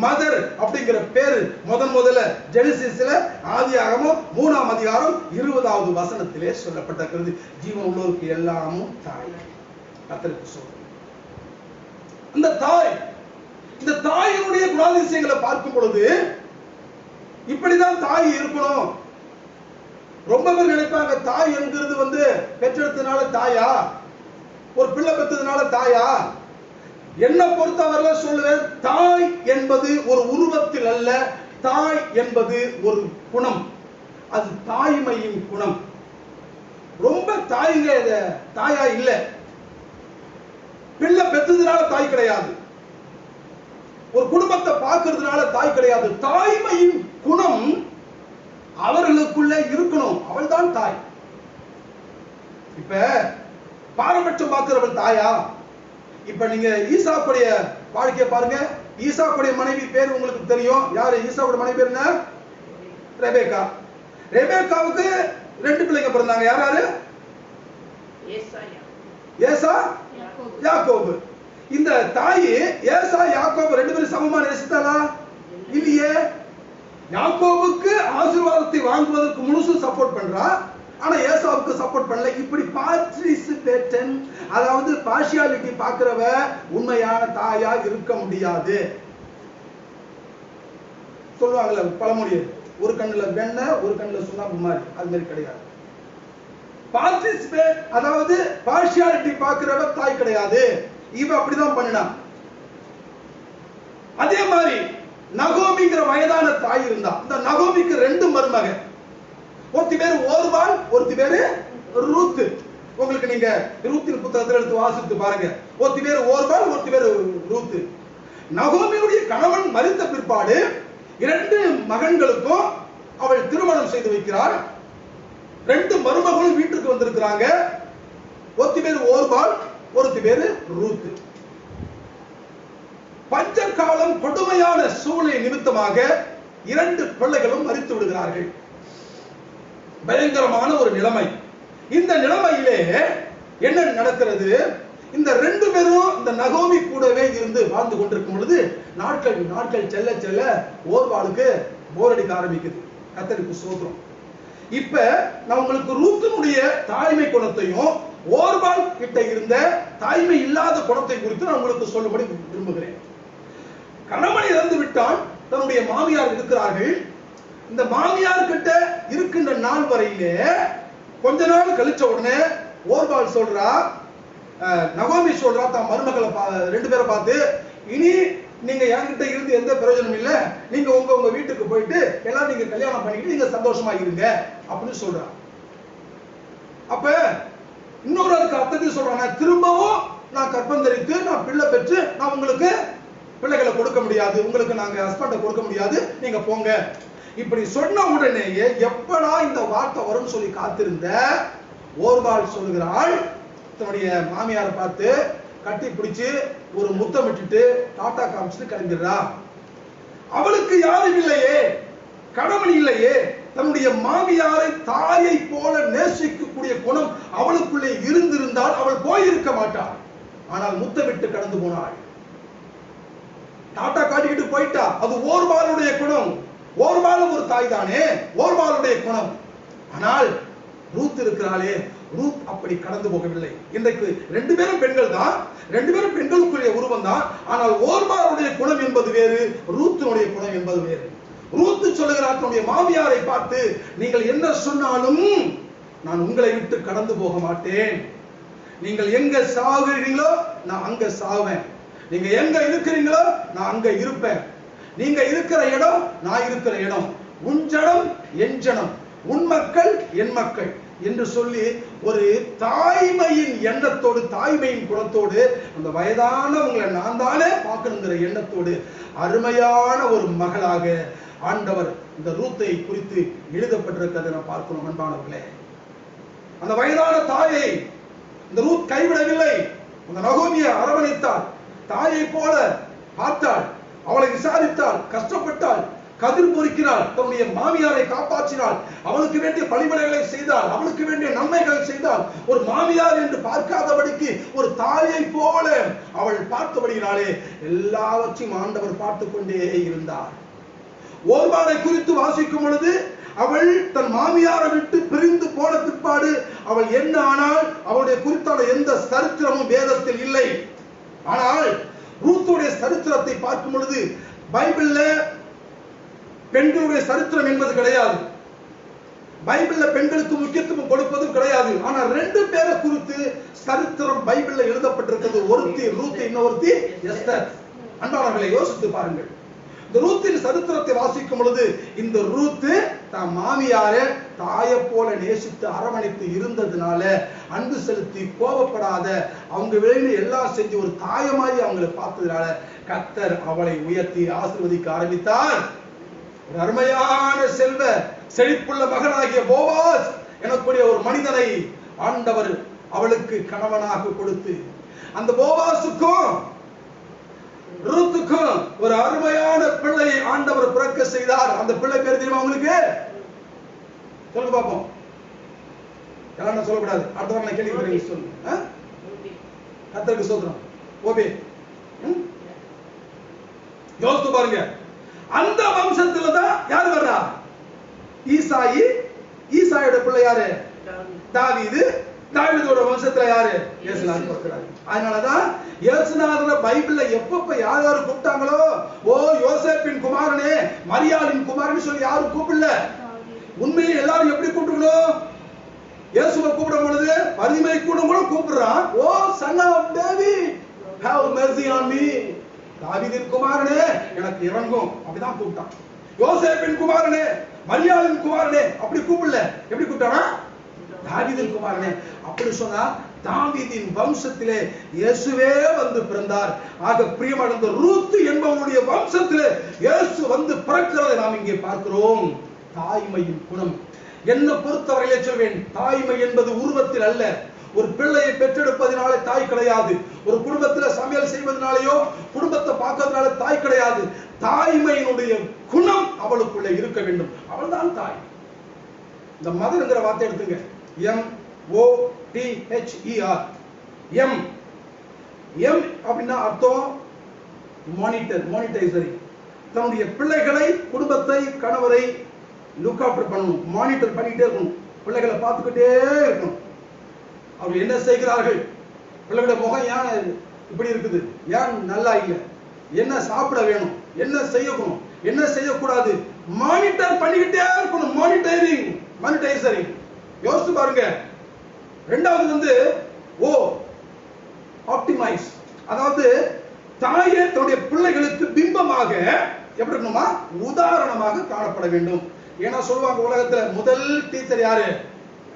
Speaker 3: மதர் அப்படிங்கிற பேரு முதல்ல ஜெனசிஸ்ல ஆதியாகமம் 3ஆம் அதிகாரம் 20வது வசனத்திலே சொல்லப்பட்டிருக்கிறது. ஜீவன் உள்ளவருக்கு எல்லாமும் தாய். கர்த்தருக்கு சொல்றேன். அந்த தாய், இந்த தாயினுடைய குணாதிசயங்களை பார்க்கும் பொழுது இப்படிதான் தாய் இருக்கணும். ரொம்ப பேர் நினைப்பாங்க தாய் என்கிறது பெற்றெடுத்ததுனால தாயா, ஒரு பிள்ளை பெற்றதுனால தாயா. என்ன பொறுத்தவரை சொல்லுவேன், தாய் என்பது ஒரு உருவத்தில் அல்ல, தாய் என்பது ஒரு குணம். அது தாய்மையின் குணம். ரொம்ப தாய்ங்க தாயா இல்ல. பிள்ளை பெற்றதுனால தாய் கிடையாது, ஒரு குடும்பத்தை பார்க்கறதுனால தாய் கிடையாது. தாய்மையின் குணம் அவர்களுக்குள்ள இருக்கணும். அவள் தான் தாய். இப்ப பாரபட்சம் பார்க்கிறவள் தாயா? இப்ப நீங்க ஈசாக்குடைய வாழ்க்கைய பாருங்க. ஈசாக்குடைய மனைவி பேர் உங்களுக்கு தெரியும். யாரு ஈசாக்குடைய மனைவி பேர்? என்ன? ரெபேக்கா. ரெபேக்காவுக்கு 2 பிள்ளைங்க பிறந்தாங்க. யாராரு? ஏசா, யாக்கோபு. இந்த தாய் ஏசா யாக்கோபு 2 பேரும் சமமா நேசித்தாளா? இல்லையே. யாக்கோபுக்கு ஆசீர்வாதத்தை வாங்குவதற்கு முழுசு சப்போர்ட் பண்றா, ஆனா ஏசாவுக்கு சப்போர்ட் பண்ணல. இப்படி பார்ட்டிசிபேஷன், அதாவது பார்ஷியாலிட்டி பார்க்கிறவ உண்மையான தாயா இருக்க முடியாது. சொல்லுவாங்கல்ல பழமொழி, ஒரு கண்ணுல வெண்ணெய் ஒரு கண்ணுல சுண்ணாம்பு மாதிரி, அது மாதிரி கிடையாது. பார்ட்டிசிபேட், அதாவது பார்ஷியாலிட்டி பார்க்கிறவ தாய் கிடையாது. இவ அப்படிதான் பண்ணினா. அதே மாதிரி நகோமிங்கிற வயதான தாய் இருந்தா. இந்த நகோமிக்கு 2 மருமக. ஒருத்தி பேரு ஓர்பால், ஒருத்தி பேரு ரூத். உங்களுக்கு நீங்க ரூத்தின் புத்தகத்தில் எடுத்து வாசித்து பாருங்க. ஒருத்தி பேரு ஓர்பால், ஒருத்தி பேரு ரூத். நகோமியுடைய கணவன் மரித்த பிற்பாடு 2 மகன்களுக்கும் அவள் திருமணம் செய்து வைக்கிறாள். 2 மருமகளும் வீட்டுக்கு வந்திருக்கிறாங்க. ஒருத்தி பேரு ஓர்பால், ஒருத்தி பேரு ரூத். பஞ்ச காலம் கொடுமையான சூழ்நிலை நிமித்தமாக 2 பிள்ளைகளும் மரித்து விடுகிறார்கள். பயங்கரமான ஒரு நிலைமை. இந்த நிலைமையிலே என்ன நடக்கிறது? இந்த 2 பேரும் இந்த நகோமி கூடவே இருந்து வாழ்ந்து கொண்டிருக்கும் பொழுது நாட்கள் செல்ல செல்ல ஓர்வாளுக்கு போர் அடிக்க ஆரம்பிக்குது. கர்த்தருக்கு ஸ்தோத்திரம். இப்ப நான் உங்களுக்கு ரூத்தினுடைய தாய்மை குணத்தையும் ஓர்வாள் கிட்ட இருந்த தாய்மை இல்லாத குணத்தை குறித்து நான் உங்களுக்கு சொல்லும்படி விரும்புகிறேன். கணவன் இறந்து விட்டால் தன்னுடைய மாமியார் இருக்கிறார்கள். இந்த மாமியார் கிட்ட இருக்கின்ற நாள் வரையிலே கொஞ்ச நாள் கழிச்ச உடனே ஓர்வாள் சொல்றா, நகோமி சொல்றா தான் மருமகளை 2 பேரை பார்த்து, இனி நீங்க என்கிட்ட இருந்து எந்த பிரயோஜனம் இல்ல, நீங்க உங்க வீட்டுக்கு போயிட்டு எல்லாம் நீங்க கல்யாணம் பண்ணிட்டு நீங்க சந்தோஷமா இருங்க அப்படின்னு சொல்றா. அப்ப இன்னொரு அதுக்கு அர்த்தத்தை சொல்றாங்க, திரும்பவும் நான் கர்ப்பம் தரித்து நான் பிள்ளை பெற்று நான் உங்களுக்கு பிள்ளைகளை கொடுக்க முடியாது, உங்களுக்கு நாங்க ஹஸ்பண்ட கொடுக்க முடியாது, நீங்க போங்க. இப்படி சொன்ன உடனேயே எப்படா இந்த வார்த்தை வரும்னு சொல்லி காத்திருந்த ஓர்வாள் சொல்லுகிறாள், தன்னுடைய மாமியாரை பார்த்து கட்டி பிடிச்சு ஒரு முத்தமிட்டு டாட்டா காமிச்சுட்டு கிளம்பிடுறா. அவளுக்கு யாரும் இல்லையே, கணவன் இல்லையே. தன்னுடைய மாமியாரை தாயை போல நேசிக்கக்கூடிய குணம் அவளுக்குள்ளே இருந்திருந்தால் அவள் போயிருக்க மாட்டாள். ஆனால் முத்தமிட்டு கடந்து போனாள். டாட்டா காட்டிக்கிட்டு போயிட்டா. அது ஓர்வாளுடைய குணம். ஓர்வாளும் ஒரு தாய் தானே, ஓர்வாளுடைய குணம். ஆனால் ரூத் இருக்கிறாளே, ரூத் அப்படி கடந்து போகவில்லை. இன்றைக்கு 2 பேரும் பெண்கள் தான், 2 பேரும் பெண்களுக்குரிய உருவம் தான். ஆனால் ஓர்வாளுடைய குணம் என்பது வேறு, ரூத்தினுடைய குணம் என்பது வேறு. ரூத் சொல்லுகிறார் தன்னுடைய மாமியாரை பார்த்து, நீங்கள் என்ன சொன்னாலும் நான் உங்களை விட்டு கடந்து போக மாட்டேன். நீங்கள் எங்க சாகுறீங்களோ நான் அங்க சாவேன், நீங்க எங்க இருக்கிறீங்களோ நான் அங்க இருப்பேன். நீங்க இருக்கிற இடம் நான் இருக்கிற இடம், உன் ஜனம் என் ஜனம், உன் மக்கள் என் மக்கள் என்று சொல்லி ஒரு தாய்மையின் எண்ணத்தோடு, தாய்மையின் குணத்தோடு, அந்த வயதானவங்களை நான் தானே பார்க்கணுங்கிற எண்ணத்தோடு அருமையான ஒரு மகளாக ஆண்டவர் இந்த ரூத்தை குறித்து எழுதப்பட்டிருக்கிறதை நான் பார்க்கணும். அன்பானவர்களே, அந்த வயதான தாயை இந்த ரூத் கைவிடவில்லை. அந்த நகோமியை அரவணைத்தார். தாயை போல பார்த்தாள், அவளை விசாரித்தாள், கஷ்டப்பட்டாள், கதிர் பொறுக்கிறாள், தன்னுடைய மாமியாரை காப்பாற்றினாள், அவளுக்கு வேண்டிய பணிவிடைகளை செய்தாள், அவளுக்கு வேண்டிய நன்மைகளை செய்தாள். ஒரு மாமியார் என்று பார்க்காதபடிக்கு ஒரு தாயை போல அவள் பார்த்தபடியினாலே எல்லாவற்றையும் ஆண்டவர் பார்த்து கொண்டே இருந்தார். ஓர்பானை குறித்து வாசிக்கும் பொழுது அவள் தன் மாமியாரை விட்டு பிரிந்து போன பிற்பாடு அவள் என்ன ஆனால் அவளுடைய குறித்தான எந்த சரித்திரமும் வேதத்தில் இல்லை. ஆனால் ரூத்துடைய சரித்திரத்தை பார்க்கும் பொழுது பைபிள்ல பெண்களுடைய சரித்திரம் என்பது கிடையாது, பைபிள்ல பெண்களுக்கு முக்கியத்துவம் கொடுப்பதும் கிடையாது. ஆனா 2 பேரை குறித்து சரித்திரம் பைபிள்ல எழுதப்பட்டிருக்கிறது. ஒருத்தி ரூத், இன்னொருத்தி எஸ்தர். அன்பானவர்களை யோசித்து பாருங்கள். இந்த ரூத்தின் சரித்திரத்தை வாசிக்கும் பொழுது இந்த ரூத்து தான் மாமியாரை தாயை போல நேசித்து அரவணைத்து இருந்ததுனால, அன்பு செலுத்தி கோபப்படாத, அவங்க வெளியில எல்லாம் செஞ்சு ஒரு தாயமாரி அவங்களை பார்த்ததுனால கர்த்தர் அவளை உயர்த்தி ஆசீர்வதிக்க ஆரம்பித்தார். ஒரு அருமையான செல்வ செழிப்புள்ள மகனாகிய போவாஸ் எனக்கூடிய ஒரு மனிதனை ஆண்டவர் அவளுக்கு கணவனாக கொடுத்து, அந்த போவாசுக்கும் ரூத்துக்கும் ஒரு அருமையான பிள்ளை ஆண்டவர் பிறக்க செய்தார். அந்த பிள்ளை பேர் தெரியுமா உங்களுக்கு? சொல்லுங்க பாப்போம். எல்லாம் சொல்லக்கூடாது, அடுத்த வாரம் நான் கேள்வி சொல்லுங்க. கர்த்தருக்கு ஸ்தோத்திரம். ஓபே. யோசித்து பாருங்க, அந்த வம்சத்துல தான் யார் வர்றா? ஈசாயி. ஈசாயோட பிள்ளை யாரு? தாவீது. தாவீதோட வம்சத்துல யாரு? இயேசுநாதர் பிறக்கிறார். அதனாலதான் இயேசுநாதரை பைபிள்ல எப்பப்ப யார் யாரு கூப்பிட்டாங்களோ, ஓ யோசேப்பின் குமாரனே, மரியாளின் குமாரன் சொல்லி யாரும் கூப்பிடல. உண்மையிலே எல்லாரும் எப்படி கூப்பிடணும்? இயேசுவை கூப்பிடும் பொழுது பரிமை கூட கூப்பிடுறான், O son of David, have mercy on me. தாவீதின் குமாரனே எனக்கு இறங்கும், அப்படிதான் கூப்பிட்டான். யோசேப்பின் குமாரனே, மரியாளின் குமாரனே அப்படி கூப்பிடல. எப்படி கூப்பிட்டானா? தாவீதின் குமாரனே. அப்படி சொன்னா தாவீதின் வம்சத்திலே இயேசுவே வந்து பிறந்தார். ஆக பிரியமடைந்த ரூத் என்பவனுடைய வம்சத்திலே இயேசு வந்து பிறக்கிறதை நாம் இங்கே பார்க்கிறோம். தாய்மையின் குணம் என்ன பொறுத்தவரையிலே சொல்வேன், தாய்மை என்பது உருவத்தில் அல்ல. ஒரு பிள்ளையை பெற்றெடுப்பதனால தாய் கிடையாது. ஒரு குடும்பத்தில் சமையல் செய்வதனாலேயோ குடும்பத்தை பார்க்கறதுனால தாய் கிடையாது. தாய்மையினுடைய குணம் அவளுக்குள்ளே இருக்க வேண்டும். அவள் தான் தாய். இந்த மதர்ங்கிற வார்த்தை எடுத்துங்க, MOTHER. எம் எம் அப்படின்னா அர்த்தம் மானிட்டர், மானிட்டைசரி. தன்னுடைய பிள்ளைகளை, குடும்பத்தை, கணவரை லுக் ஆஃப்டர் பண்ணணும், மானிட்டர் பண்ணிட்டே இருக்கணும், பிள்ளைகளை பார்த்துக்கிட்டே இருக்கணும். அவங்க என்ன செய்கிறார்கள், பிள்ளைகளோட முகம் ஏன் இப்படி இருக்குது, ஏன் நல்லா இல்லை, என்ன சாப்பிட வேணும், என்ன செய்யணும், என்ன செய்யக்கூடாது, மானிட்டர் பண்ணிக்கிட்டே இருக்கணும். மானிட்டரிங், மானிட்டைசரிங். யோசிச்சு பாருங்க. ரெண்டாவது வந்து ஆப்டிமைஸ், அதாவது தாயே தன்னுடைய பிள்ளைகளுக்கு பிம்பமாக எப்படி இருக்கணுமா, உதாரணமாக காணப்பட வேண்டும். ஏன்னா சொல்லுவாங்க உலகத்துல முதல் டீச்சர் யாரு?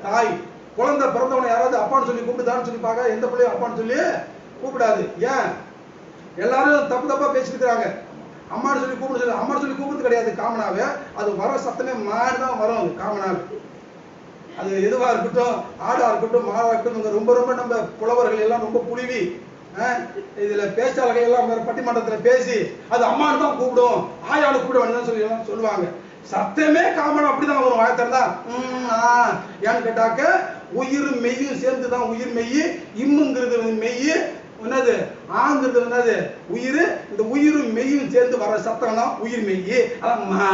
Speaker 3: தாய். குழந்தை பிறந்தவனை யாராவது அப்பான்னு சொல்லி கூப்பிடுதான்னு சொல்லி பார்க்க, எந்த பிள்ளையும் அப்பான்னு சொல்லி கூப்பிடாது. ஏன்? எல்லாரும் தப்பு தப்பா பேசிருக்கிறாங்க. அம்மான்னு சொல்லி கூப்பிடு சொல்லி, அம்மான்னு சொல்லி கூப்பிடுறது கிடையாது காமனாவே. அது வர சத்தமே மாடு தான் வரும். அது காமனாவே, அது எதுவா இருக்கட்டும், ஆடா இருக்கட்டும், மாடா இருக்கட்டும், ரொம்ப ரொம்ப நம்ம புலவர்கள் எல்லாம் ரொம்ப புலிவி இதுல பேச்சாளர்கள் எல்லாம் பட்டிமன்றத்துல பேசி அது அம்மான்னு தான் கூப்பிடும், ஆயானு கூப்பிட வேண்டியதான் சொல்லி எல்லாம் சொல்லுவாங்க. சத்தமே காமன் அப்படிதான் வரும். ஆயத்தர் தான் ஏன்னு கேட்டாக்க உயிர் மெய்யும் சேர்ந்துதான் உயிர் மெய். இம்முங்கிறது மெய், என்னது ஆங்கிறது என்னது உயிர். இந்த உயிரும் மெய்யும் சேர்ந்து வர சத்தம் தான் உயிர் மெய். அம்மா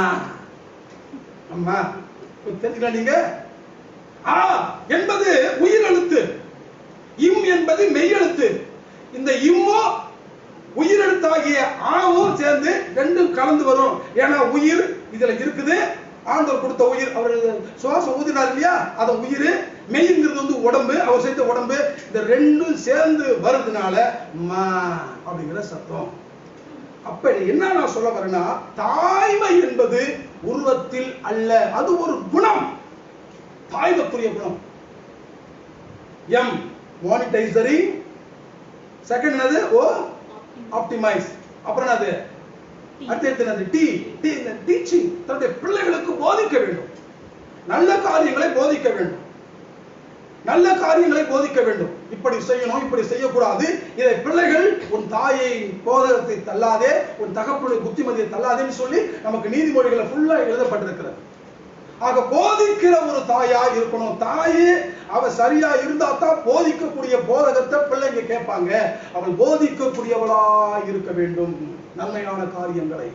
Speaker 3: அம்மா தெரிஞ்சுக்கலாம். நீங்க ஆ என்பது உயிர் எழுத்து, இம் என்பது மெய் எழுத்து. இந்த இம்மோ உயிரெழுத்தாகிய ஆவும் சேர்ந்து ரெண்டும் கலந்து வரும். ஏன்னா உயிர் இதுல இருக்குது, ஆண்டவர் கொடுத்த உயிர், அவர் சுவாசம் ஊதினார் இல்லையா, அத உயிர். மெய்ங்கிறது வந்து உடம்பு, அவர் சேர்த்த உடம்பு. இந்த ரெண்டும் சேர்ந்து வருதுனால மா அப்படிங்கிற சத்தம். அப்ப என்ன நான் சொல்ல வரேன்னா, தாய்மை என்பது உருவத்தில் அல்ல, அது ஒரு குணம், தாய்மைக்குரிய குணம். எம் மானிட்டைசரி, செகண்ட் என்னது ஆப்டிமைஸ், அப்புறம் என்னது அடுத்து டி டி இந்த டீச்சிங். தன்னுடைய பிள்ளைகளுக்கு போதிக்க வேண்டும், நல்ல காரியங்களை போதிக்க வேண்டும். நல்ல காரியங்களை போதிக்க வேண்டும். இப்படி செய்யணும், இப்படி செய்யக்கூடாது, இதை பிள்ளைகள் உன் தாயை போதகத்தை தள்ளாதே, உன் தகப்பனுடைய புத்திமதியை தள்ளாதேன்னு சொல்லி நமக்கு நீதிமொழிகளை ஃபுல்லா எழுதப்பட்டிருக்கிறது. ஆக போதிக்கிற ஒரு தாயா இருக்கணும். தாயே அவ சரியா இருந்தா தான் போதிக்கக்கூடிய போதகத்தை பிள்ளைங்க கேட்பாங்க. அவள் போதிக்கக்கூடியவளா இருக்க வேண்டும் நன்மையான காரியங்களை.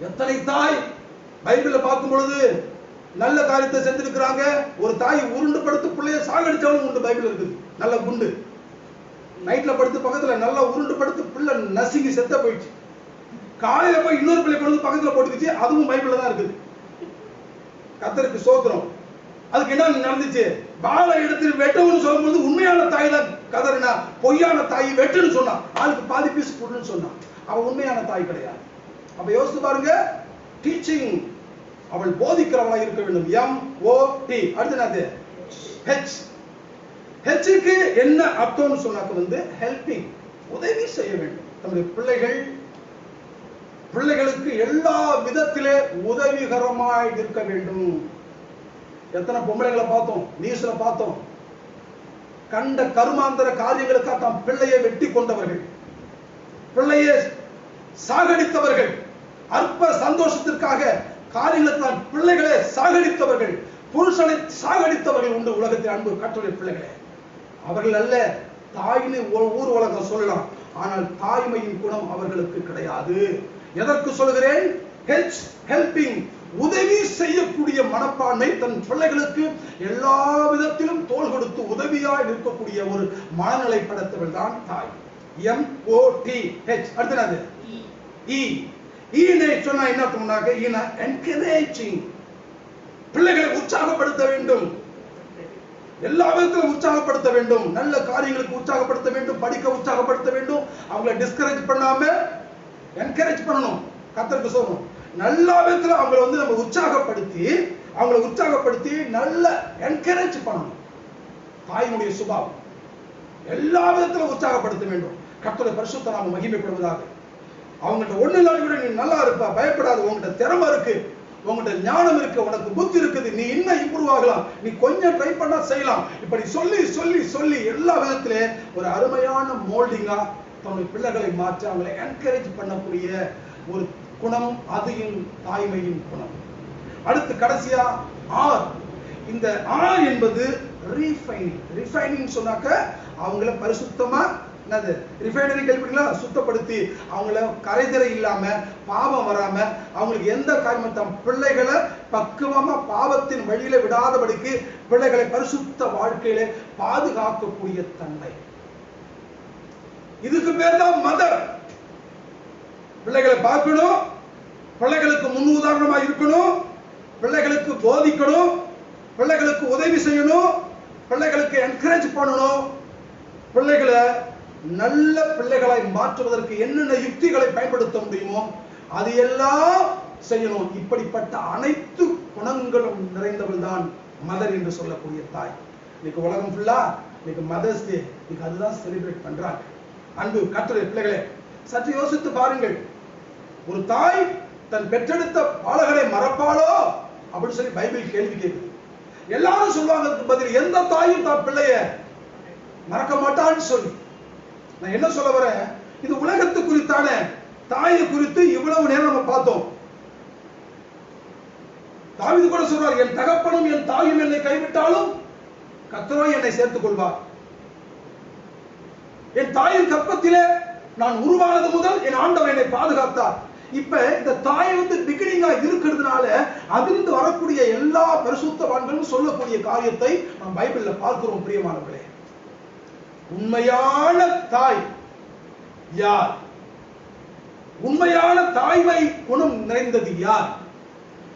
Speaker 3: எத்தனை தாய் பைபிள்ல பார்க்கும் பொழுது நல்ல காரியத்தை செஞ்சிருக்கிறாங்க. ஒரு தாய் உருண்டு படுத்து பிள்ளைய சாகடிச்சாலும் உண்டு. பைபிள் இருக்குது. நல்ல குண்டு நைட்ல படுத்து பக்கத்துல நல்லா உருண்டு படுத்து பிள்ளை நசுங்கி செத்த போயிடுச்சு. காலையில போய் இன்னொரு பிள்ளை கொண்டு பக்கத்துல போட்டுக்கிச்சு. அதுவும் பைபிள்ல தான் இருக்குது. கர்த்தருக்கு ஸ்தோத்திரம். அதுக்கு என்ன நடந்துச்சு? வாளை எடுத்து வெட்டணும்னு சொல்லும்போது உண்மையான தாய் தான் கதறினா, பொய்யான தாய் வெட்டுன்னு சொன்னான். ஆளுக்கு பாதி பீஸ் போடுன்னு சொன்னான். அவன் உண்மையான தாய் கிடையாது. அப்ப யோசித்து பாருங்க. டீச்சிங், அவள் போதிக்கிறவளா இருக்க வேண்டும். MOT. அடுத்து H. Hக்கு என்ன அர்த்தம்னு சொன்னாக்க ஹெல்பிங், உதவி செய்ய வேண்டும். நம்முடைய பிள்ளைகளுக்கு எல்லா விதத்திலே உதவிகரமாய் இருக்க வேண்டும். எத்தனை பொம்பளைகளை பார்த்தோம், நியூஸ்ல பார்த்தோம். கண்ட கருமாந்தர காரியங்களுக்காக தாம் பிள்ளையை வெட்டி கொண்டவர்கள், பிள்ளையை சாகடித்தவர்கள், அற்ப சந்தோஷத்திற்காக காரியங்களுக்காக பிள்ளைகளை சாகடித்தவர்கள், புருஷனை சாகடித்தவர்கள் உண்டு உலகத்தில். அன்பு கர்த்தருடைய பிள்ளைகளே, அவர்கள் அல்ல தாயின்னு ஊர் உலகம் சொல்லலாம். ஆனால் தாய்மையின் குணம் அவர்களுக்கு கிடையாது. எதற்கு சொல்கிறேன்? ஹெல்பிங், உதவி செய்யக்கூடிய மனப்பான்மை. தன் பிள்ளைகளுக்கு எல்லா விதத்திலும் தோள் கொடுத்து உதவியாய் இருக்கக்கூடிய ஒரு மனநிலை படைத்தவள் தான் தாய். MOTH. அடுத்தது சொன்னா என்ன சொன்னாங்க? என்கரேஜிங், பிள்ளைகளை உற்சாகப்படுத்த வேண்டும். எல்லா விதத்திலும் உற்சாகப்படுத்த வேண்டும். நல்ல காரியங்களுக்கு உற்சாகப்படுத்த வேண்டும். படிக்க உற்சாகப்படுத்த வேண்டும். அவங்களை டிஸ்கரேஜ் பண்ணாம என்கரேஜ் பண்ணணும். கர்த்தருக்கு சொல்லணும். நல்ல விதத்துல அவங்களை நம்ம உற்சாகப்படுத்தி நல்ல என்கரேஜ் பண்ணணும். தாயினுடைய சுபாவம் எல்லா விதத்திலும் உற்சாகப்படுத்த வேண்டும். கர்த்தருடைய பரிசுத்த நாமம் மகிமைப்படுவதாக. அவங்கள்ட்ட ஒண்ணு இல்லாட்டி கூட நீ நல்லா இருப்பா, பயப்படாது, உங்ககிட்ட திறமை இருக்கு, உங்ககிட்ட ஞானம் இருக்கு, உனக்கு புத்தி இருக்குது, நீ இன்னும் இம்ப்ரூவ் ஆகலாம், நீ கொஞ்சம் ட்ரை பண்ணா செய்யலாம். இப்படி சொல்லி சொல்லி சொல்லி எல்லா விதத்திலே ஒரு அருமையான மோல்டிங்கா தன்னுடைய பிள்ளைகளை மாற்றி அவங்களை என்கரேஜ் பண்ணக்கூடிய ஒரு குணம், அதுவும் தாய்மையின் குணம். அடுத்து கடைசியா R. இந்த R என்பது ரிஃபைனிங் சொன்னாக்க அவங்கள பரிசுத்தமா, என்னது ரிஃபைனரி கேள்விங்களா, சுத்தப்படுத்தி அவங்கள கரைதிரை இல்லாம பாவம் வராம அவங்களுக்கு எந்த காரியமும் தம் பிள்ளைகளை பக்குவமா பாவத்தின் வழியில விடாதபடிக்கு பிள்ளைகளை பரிசுத்த வாழ்க்கையில பாதுகாக்கக்கூடிய தன்மை. இதுக்கு பேர் தான் மதர். பிள்ளைகளை பார்க்கணும், பிள்ளைகளுக்கு முன் உதாரணமா இருக்கணும், பிள்ளைகளுக்கு போதிக்கணும், பிள்ளைகளுக்கு உதவி செய்யணும், பிள்ளைகளுக்கு என்கரேஜ் பண்ணணும். பிள்ளைகளை நல்ல பிள்ளைகளை மாற்றுவதற்கு என்னென்ன யுக்திகளை பயன்படுத்த முடியுமோ அது எல்லாம் செய்யணும். இப்படிப்பட்ட அனைத்து குணங்களும் நிறைந்தவள் தான் மதர் என்று சொல்லக்கூடிய தாய். இன்னைக்கு உலகம் ஃபுல்லா இன்னைக்கு மதர்ஸ் டே, இன்னைக்கு அதுதான் செலிப்ரேட் பண்றாங்க. அன்பு கர்த்தருடைய பிள்ளைகளே, சற்று யோசித்து பாருங்கள். ஒரு தாய் தன் பெற்றெடுத்த பாலகனை மறப்பாளோ அப்படின்னு சொல்லி பைபிள் கேள்வி கேட்குது. எல்லாரும் சொல்லுவாங்க அதுக்கு பதில், எந்த தாயும் தான் பிள்ளைய மறக்க மாட்டான்னு சொல்லி. நான் என்ன சொல்ல வரேன், இது உலகத்து குறித்தான தாயை குறித்து இவ்வளவு நேரம் நம்ம பார்த்தோம். தாவீது கூட சொல்றார், என் தகப்பனும் என் தாயும் என்னை கைவிட்டாலும் கர்த்தரோ என்னை சேர்த்துக் கொள்வார். என் தாயின் கற்பத்திலே நான் உருவானது முதல் என் ஆண்டவர் என்னை பாதுகாத்தார். இப்ப இந்த தாய் பிகினிங்கா இருக்கிறதுனால அதிலிருந்து வரக்கூடிய எல்லா பரிசுத்தவான்களும் சொல்லக்கூடிய காரியத்தை நாம் பைபிள்ல பார்க்கிறோம். பிரியமானவர்களே, உண்மையான தாய் யார்? உண்மையான தாய்மை குணம் நிறைந்தது யார்?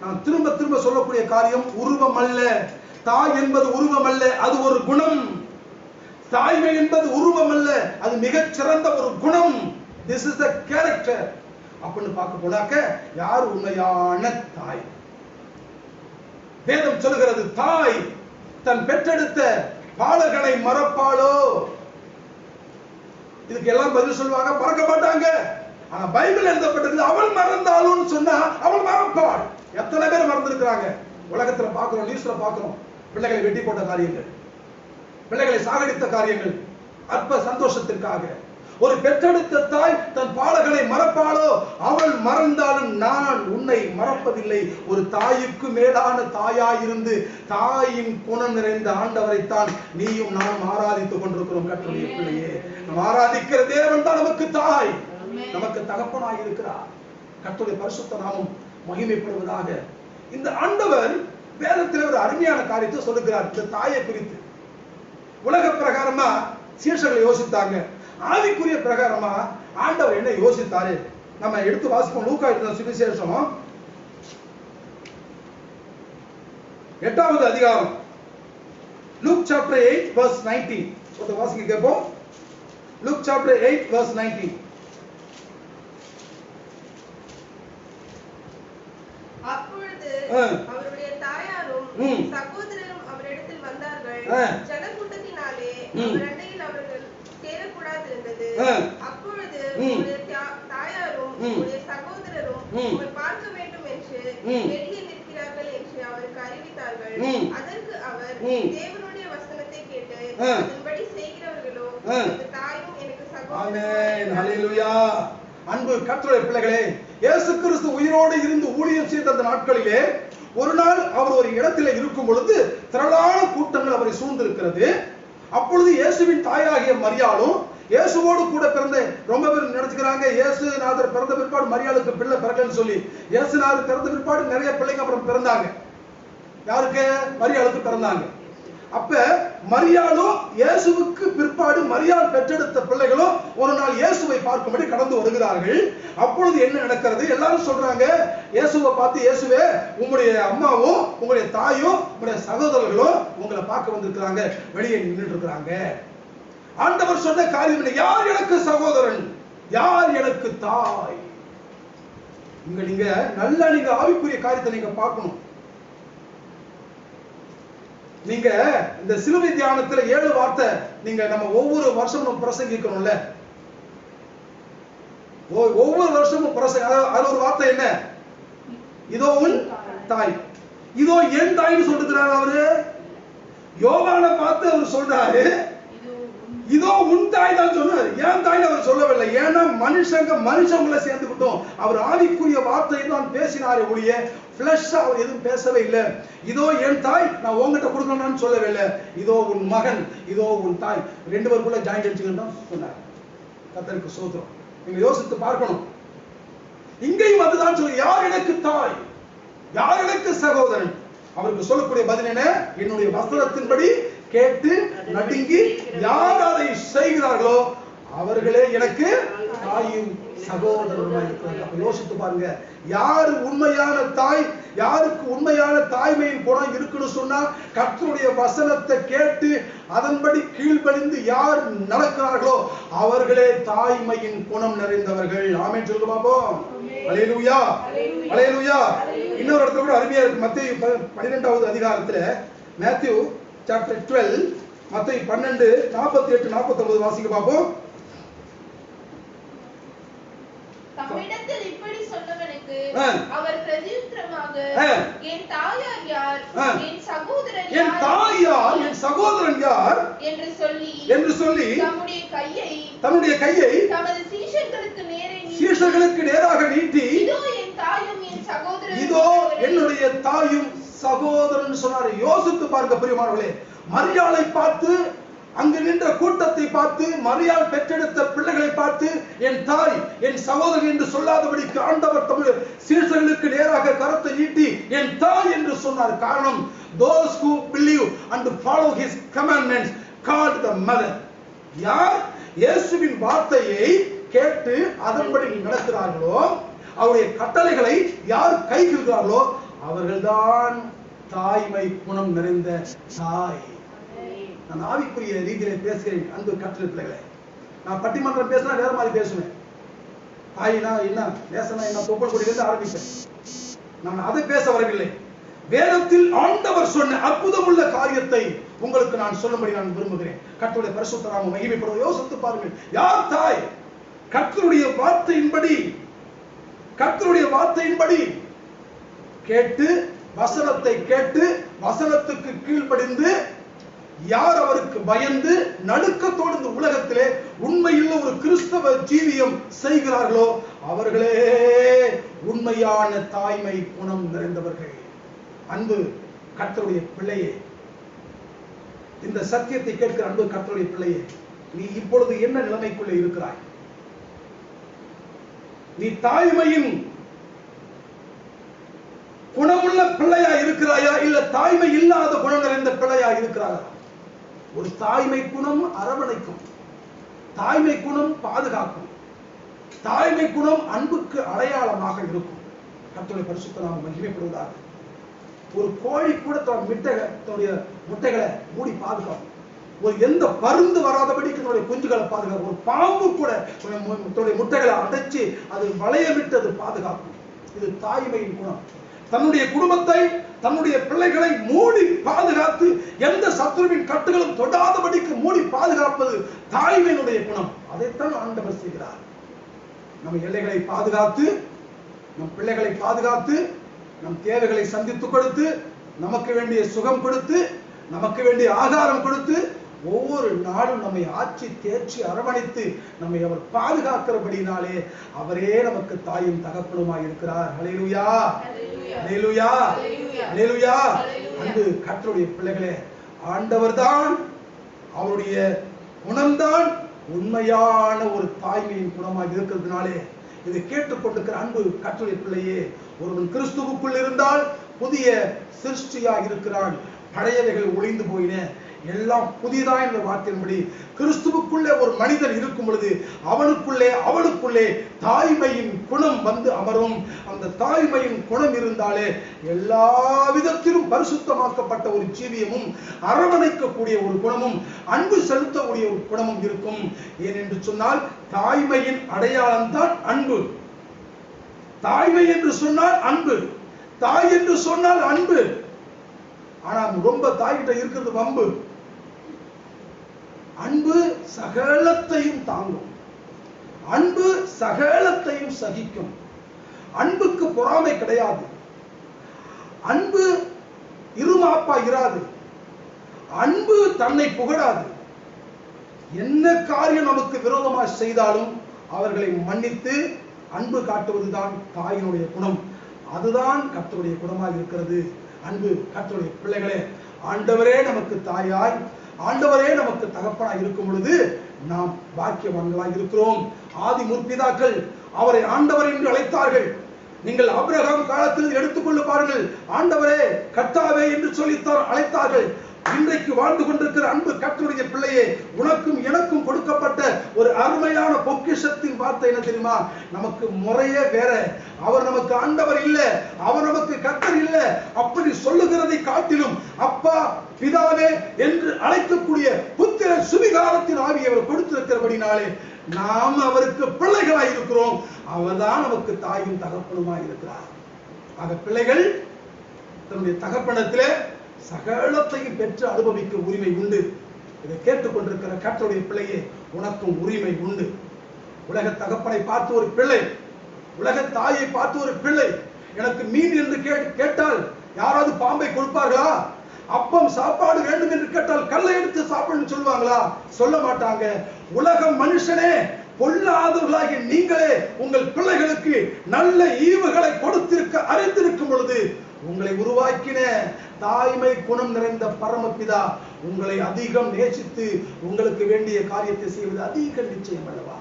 Speaker 3: நான் திரும்ப திரும்ப சொல்லக்கூடிய காரியம், உருவம் அல்ல. தாய் என்பது உருவம் அல்ல, அது ஒரு குணம். தாய்மை என்பது உருவம் அல்ல, அது மிகச் சிறந்த ஒரு குணம். This is the character. அப்படின்னு பார்க்க போனாக்க யார் உண்மையான தாய்? வேதம் சொல்லுகிறது, தாய் தன் பெற்றெடுத்த பாலகனை மறப்பாளோ? இதுக்கு எல்லாம் பதில் சொல்லுவாங்க, மறக்க மாட்டாங்க. ஆனா பைபிள் எழுதப்பட்டது, அவள் மறந்தாலும் சொன்னா அவள் மறப்பாள். எத்தனை பேர் மறந்துருக்கிறாங்க? உலகத்துல பாக்குறோம், நியூஸ்ல பாக்குறோம், பிள்ளைகளை வெட்டி போட்ட காரியங்கள். பிள்ளைகளை சாகடித்த காரியங்கள் அற்ப சந்தோஷத்திற்காக. ஒரு பெற்றெடுத்த தாய் தன் பாலகளை மறப்பாளோ? அவள் மறந்தாலும் நான் உன்னை மறப்பதில்லை. ஒரு தாய்க்கு மேலான தாயாயிருந்து தாயின் குணம் நிறைந்த ஆண்டவரைத்தான் நீயும் நானும் ஆராதித்துக் கொண்டிருக்கிறோம். கர்த்தருடைய பிள்ளையே, நாம் ஆராதிக்கிற தேவன் தான் நமக்கு தாய், நமக்கு தகப்பனாய் இருக்கிறார். கர்த்தருடைய பரிசுத்த நாமம் மகிமைப்படுவதாக. இந்த ஆண்டவர் வேதத்தில் ஒரு அருமையான காரியத்தை சொல்லுகிறார் இந்த தாயை குறித்து. உலக பிரகாரமா சீஷர்களை யோசித்தாங்க, ஆவிக்குரிய பிரகாரமா ஆண்டவர் என்ன யோசித்தாரு? நம்ம எடுத்து வாசிப்போம். லூக்கா எழுதின சுவிசேஷம் 8வது அதிகாரம், Luke chapter 8 verse 19. ஒரு வாசிக்க கேட்போம். Luke chapter 8 verse 19.
Speaker 5: அப்பொழுது அவருடைய தாயாரும் சகோதரரும் அவரிடத்தில் வந்தார்கள். ஜனக்கூட்டத்தினாலே அவர் அண்டையில் அவர்கள் சேரக்கூடாதிருந்தது. அப்பொழுது உங்களுடைய தாயாரும் உங்களுடைய சகோதரரும் உங்களை பார்க்க வேண்டும் என்று வெளியே நிற்கிறார்கள் என்று அவருக்கு அறிவித்தார்கள். அதற்கு அவர், தேவனுடைய வசனத்தை கேட்டு அதன்படி செய்கிறவர்களோ அந்த தாயும் எனக்கு சகோதரரும்.
Speaker 3: ஹல்லேலூயா. அன்பு கர்த்தருடைய பிள்ளைகளே, இயேசு கிறிஸ்து உயிரோடு இருந்து ஊழியம் செய்த அந்த நாட்களிலே ஒரு நாள் அவர் ஒரு இடத்திலே இருக்கும் பொழுது திரளான கூட்டங்கள் அவரை சூழ்ந்திருக்கிறது. அப்பொழுது இயேசுவின் தாயாகிய மரியாளும் இயேசுவோடு கூட பிறந்த, ரொம்ப பேர் நினைச்சுக்கிறாங்க இயேசுநாதர் பிறந்த பிற்பாடு மரியாளுக்கு பிள்ளை பிறக்கன்னு சொல்லி. இயேசுநாதர் பிறந்த பிற்பாடு நிறைய பிள்ளைங்க அப்புறம் பிறந்தாங்க. யாருக்கு? மரியாளுக்கு பிறந்தாங்க. அப்ப மரியாளும் இயேசுவுக்கு பிற்பாடு மரியாள் பெற்றெடுத்த பிள்ளைகளும் ஒரு நாள் இயேசுவை பார்க்கும்படி கடந்து வருகிறார்கள். அப்பொழுது என்ன நடக்கிறது? எல்லாரும் சொல்றாங்க, இயேசுவை பார்த்து, இயேசுவே உங்களுடைய அம்மாவும் உங்களுடைய தாயும் உங்களுடைய சகோதரர்களும் உங்களை பார்க்க வந்திருக்கிறாங்க, வெளியே நின்றுட்டு இருக்கிறாங்க. ஆண்டவர் சொன்ன காரியம் என்ன? யார் எனக்கு சகோதரன், யார் எனக்கு தாய்? நீங்க நல்லா நீங்க ஆவிக்குரிய காரியத்தை நீங்க பார்க்கணும். நீங்க இந்த சிலுவை தியானத்துல 7 வார்த்தை நீங்க நம்ம ஒவ்வொரு வருஷமும் பிரசங்கிக்கணும்ல. ஒவ்வொரு வருஷமும் அதுல ஒரு வார்த்தை என்ன? இதோ உன் தாய், இதோ என் தாய்னு சொல்லிருக்கிறாரு அவரு. யோவானை பார்த்து அவர் சொல்றாரு, இதோ உன் தாய் தான் சொன்னார், ஏன் தாய் அவர் சொல்லவில்லை. ஏன்னா மனுஷங்களை சேர்ந்துக்கிட்டோம். அவர் ஆவிக்குரிய வார்த்தை தான் பேசினாரே ஒழிய பிளஷா அவர் எதுவும் பேசவே இல்லை. இதோ என் தாய், நான் உங்ககிட்ட கொடுக்கணும்னு சொல்லவே இல்லை. இதோ உன் மகன், இதோ உன் தாய், 2 பேருக்குள்ள ஜாயிண்ட் அடிச்சுக்கணும் தான் சொன்னார். கர்த்தருக்கு ஸ்தோத்திரம். நீங்க யோசித்து பார்க்கணும். இங்கேயும் அதுதான் சொல்லு, யார் எனக்கு தாய், யார் எனக்கு சகோதரன்? அவருக்கு சொல்லக்கூடிய பதில் என்ன? என்னுடைய வசனத்தின்படி கேட்டு நடுங்கி யார் அதை செய்கிறார்களோ அவர்களே எனக்கு தாயும் சகோதரனுமாய் இருக்கிறார்கள். அப்ப யோசித்து பாருங்க, யாரு உண்மையான தாய், யாருக்கு உண்மையான தாய்மையின் குணம் இருக்குன்னு சொன்னா, கர்த்தருடைய வசனத்தை கேட்டு அதன்படி கீழ்ப்படிந்து யார் நடக்கிறார்களோ அவர்களே தாய்மையின் குணம் நிறைந்தவர்கள். ஆமென் சொல்லுங்க பாப்போம். அல்லேலூயா, அல்லேலூயா. இன்னொரு இடத்துல கூட அருமையா இருக்கு. மத்தேயு 12வது அதிகாரத்துல, மேத்யூ சாப்டர் 12, மத்தேயு 12 48 49 வாசிங்க பாப்போம்.
Speaker 5: தம்மிடத்தில் இப்படி சொன்னவனுக்கு அவர் பிரதியுத்தரமாக, என் தாயார் யார், என் சகோதரன் யார்,
Speaker 3: என் தாய் யார், என் சகோதரன் யார் என்று சொல்லி தன்னுடைய கையை
Speaker 5: தமது
Speaker 3: சீஷர்களுக்கு நேராக நீட்டி,
Speaker 5: இதோ என் தாயும் என் சகோதரன்,
Speaker 3: இதோ என்னுடைய தாயும் சகோதரன் சொன்னார். யோசித்து பாருங்க பிரியமானவர்களே, மரியாளை பார்த்து, அங்கு நின்ற கூட்டத்தை பார்த்து, மரியாள் பெற்றெடுத்த பிள்ளைகளை பார்த்து என் தாய் என் சகோதரன் என்று சொல்லாதபடிக்கு ஆண்டவர் தமிழ் சீஷர்களுக்கு நேராக கரத்தை நீட்டி என் தாய் என்று சொன்னார். காரணம், those who believe and follow his commandments called the mother. யார் இயேசுவின் வார்த்தையை கேட்டு அதன்படி நடக்கிறார்களோ, அவருடைய கட்டளைகளை யார் கைக்கொள்கிறார்களோ அவர்கள்தான் தாய்மை குணம் நிறைந்த தாய். நான் ஆவிக்குரிய ரீதியில பேசுகிறேன் அன்பு கர்த்தருடைய பிள்ளைகளே. நான் பட்டிமன்றம் பேசினா வேற மாதிரி பேசுவேன். தாயினா என்ன, நேசனா என்ன, தொப்புள் கொடியிலிருந்து ஆரம்பிப்பேன். நான் அதை பேச வரவில்லை. வேதத்தில் ஆண்டவர் சொன்ன அற்புதமுள்ள காரியத்தை உங்களுக்கு நான் சொல்லும்படி நான் விரும்புகிறேன். கர்த்தருடைய பரிசுத்த நாமம் மகிமைப்படுவதை யோசித்து பாருங்கள். யார் தாய்? கர்த்தருடைய வார்த்தையின்படி கேட்டு, வசனத்தை கேட்டு வசனத்துக்கு கீழ்ப்படிந்து யார் அவருக்கு பயந்து நடுக்கத்தோடு இந்த உலகத்திலே உண்மையுள்ள ஒரு கிறிஸ்தவ ஜீவியம் செய்கிறார்களோ அவர்களே உண்மையான தாய்மை குணம் நிறைந்தவர்கள். அன்பு கர்த்தருடைய பிள்ளையே, இந்த சத்தியத்தை கேட்கிற அன்பு கர்த்தருடைய பிள்ளையே, நீ இப்பொழுது என்ன நிலைமைக்குள்ளே இருக்கிறாய்? நீ தாய்மையின் குணமுள்ள பிள்ளையா இருக்கிறாயா, இல்ல தாய்மை இல்லாத குணம் நிறைந்த பிள்ளையா இருக்கிறாயா? ஒரு தாய்மை குணம் அரவணைக்கும், தாய்மை குணம் பாதுகாக்கும், தாய்மை குணம் அன்புக்கு அடையாளமாக இருக்கும். கர்த்தருடைய பரிசுத்த நாமம் மகிமைப்படுவதாக. ஒரு கோழி கூட தன்னுடைய முட்டைகளை மூடி பாதுகாக்கும். ஒரு எந்த பருந்து வராதபடிக்கு தன்னுடைய குஞ்சுகளை பாதுகாக்கும். ஒரு பாம்பு கூட தன்னுடைய முட்டைகளை அடைச்சு அது வளையமிட்டு அது பாதுகாக்கும். இது தாய்மையின் குணம். தன்னுடைய குடும்பத்தை, தன்னுடைய பிள்ளைகளை மூடி பாதுகாத்து எந்த சத்துருவின் கட்டுகளும் தொடாதபடிக்கு மூடி பாதுகாப்பது தாய்மையினுடைய குணம். அதைத்தான் ஆண்டவர் செய்கிறார். நம்ம எல்லைகளை பாதுகாத்து, நம் பிள்ளைகளை பாதுகாத்து, நம் தேவைகளை சந்தித்து கொடுத்து, நமக்கு வேண்டிய சுகம் கொடுத்து, நமக்கு வேண்டிய ஆகாரம் கொடுத்து, ஒவ்வொரு நாளும் நம்மை ஆட்சி தேர்ச்சி அரவணைத்து நம்மை அவர் பாதுகாக்கிறபடினாலே அவரே நமக்கு தாயும் தகப்பனுமாய் இருக்கிறார். ஹல்லேலூயா, ஹல்லேலூயா, ஹல்லேலூயா. அன்பு கர்த்தருடைய பிள்ளைகளே, ஆண்டவர்தான், அவருடைய குணம்தான் உண்மையான ஒரு தாய்மையின் குணமாக இருக்கிறதுனாலே இதை கேட்டுக்கொண்டிருக்கிற அன்பு கர்த்தருடைய பிள்ளையே, ஒருவன் கிறிஸ்துவுக்குள் இருந்தால் புதிய சிருஷ்டியாக இருக்கிறான், பழையவைகள் ஒளிந்து போயின, எல்லாம் புதிதா என்ற வார்த்தையின்படி கிறிஸ்துவுக்குள்ளே ஒரு மனிதன் இருக்கும் பொழுது அவளுக்குள்ளே தாய்மையின் குணம் வந்து அமரும். அந்த தாய்மையின் குணம் இருந்தாலே எல்லா விதத்திலும் பரிசுத்தமாக்கப்பட்ட ஒரு ஜீவியமும், அரவணைக்கக்கூடிய ஒரு குணமும், அன்பு செலுத்தக்கூடிய ஒரு குணமும் இருக்கும். ஏனென்று சொன்னால் தாய்மையின் அடையாளம் தான் அன்பு. தாய்மை என்று சொன்னால் அன்பு, தாய் என்று சொன்னால் அன்பு. ஆனா ரொம்ப தாய்கிட்ட இருக்கிறது வம்பு. அன்பு சகலத்தையும் தாங்கும், அன்பு சகலத்தையும் சகிக்கும், அன்புக்கு பொறாமை கிடையாது, அன்பு இருமாப்பா இராது, அன்பு தன்னை புகழாது. என்ன காரியம் நமக்கு விரோதமாக செய்தாலும் அவர்களை மன்னித்து அன்பு காட்டுவதுதான் தாயினுடைய குணம். அதுதான் கர்த்தருடைய குணமாக இருக்கிறது. அன்பு கர்த்தருடைய பிள்ளைகளே, ஆண்டவரே நமக்கு தாயாய், ஆண்டவரே நமக்கு தகப்பனாய் இருக்கும் பொழுது நாம் பாக்கியவான்களாய் இருக்கிறோம். ஆதி முற்பிதாக்கள் அவரை ஆண்டவர் என்று அழைத்தார்கள். நீங்கள் ஆபிரகாம் காலத்தில் எடுத்துக்கொண்டு பாருங்கள், ஆண்டவரே கர்த்தாவே என்று சொல்லித்தான் அழைத்தார்கள். இன்றைக்கு வாழ்ந்து கொண்டிருக்கிற அன்பு கர்த்தருடைய பிள்ளையே, உனக்கும் எனக்கும் கொடுக்கப்பட்ட ஒரு அருமையான பொக்கிஷத்தின் வார்த்தை என்ன தெரியுமா? நமக்கு முறையே வேற. அவர் நமக்கு ஆண்டவர் இல்ல, அவர் நமக்கு கர்த்தர் இல்ல. அப்படி சொல்லுகிறதை காட்டிலும் அப்பா பிதாவே என்று அழைக்கக்கூடிய புத்திர சுவிகாரத்தின் ஆவியை அவர் கொடுத்திருக்கிறபடினாலே நாம் அவருக்கு பிள்ளைகளாய் இருக்கிறோம். அவர்தான் நமக்கு தாயும் தகப்பனுமாய் இருக்கிறார். ஆக பிள்ளைகள் தன்னுடைய தகப்பனத்திலே சகலத்தையும் பெற்று அனுபவிக்க உரிமை உண்டு. இதை கேட்டுக்கொண்டிருக்கிற கர்த்தருடைய பிள்ளையே, உனக்கும் உரிமை உண்டு. உலக தகப்பனை பார்த்து ஒரு பிள்ளை, உலக தாயை பார்த்து ஒரு பிள்ளை எனக்கு மீன் என்று கேட்டால் யாராவது பாம்பை கொடுப்பார்களா? அப்பம் சாப்பாடு வேண்டும் என்று கேட்டால் கல்லை எடுத்து சாப்பிடுன்னு சொல்லுவாங்களா? சொல்ல மாட்டாங்க. உலக மனுஷனே, பொல்லாதவர்களாகிய நீங்களே உங்கள் பிள்ளைகளுக்கு நல்ல ஈவுகளை கொடுத்திருக்க அறிந்திருக்கும் பொழுது உங்களை உருவாக்கின தாய்மை குணம் நிறைந்த பரமபிதா உங்களை அதிகம் நேசித்து உங்களுக்கு வேண்டிய காரியத்தை செய்வது அதிக நிச்சயம் அல்லவா?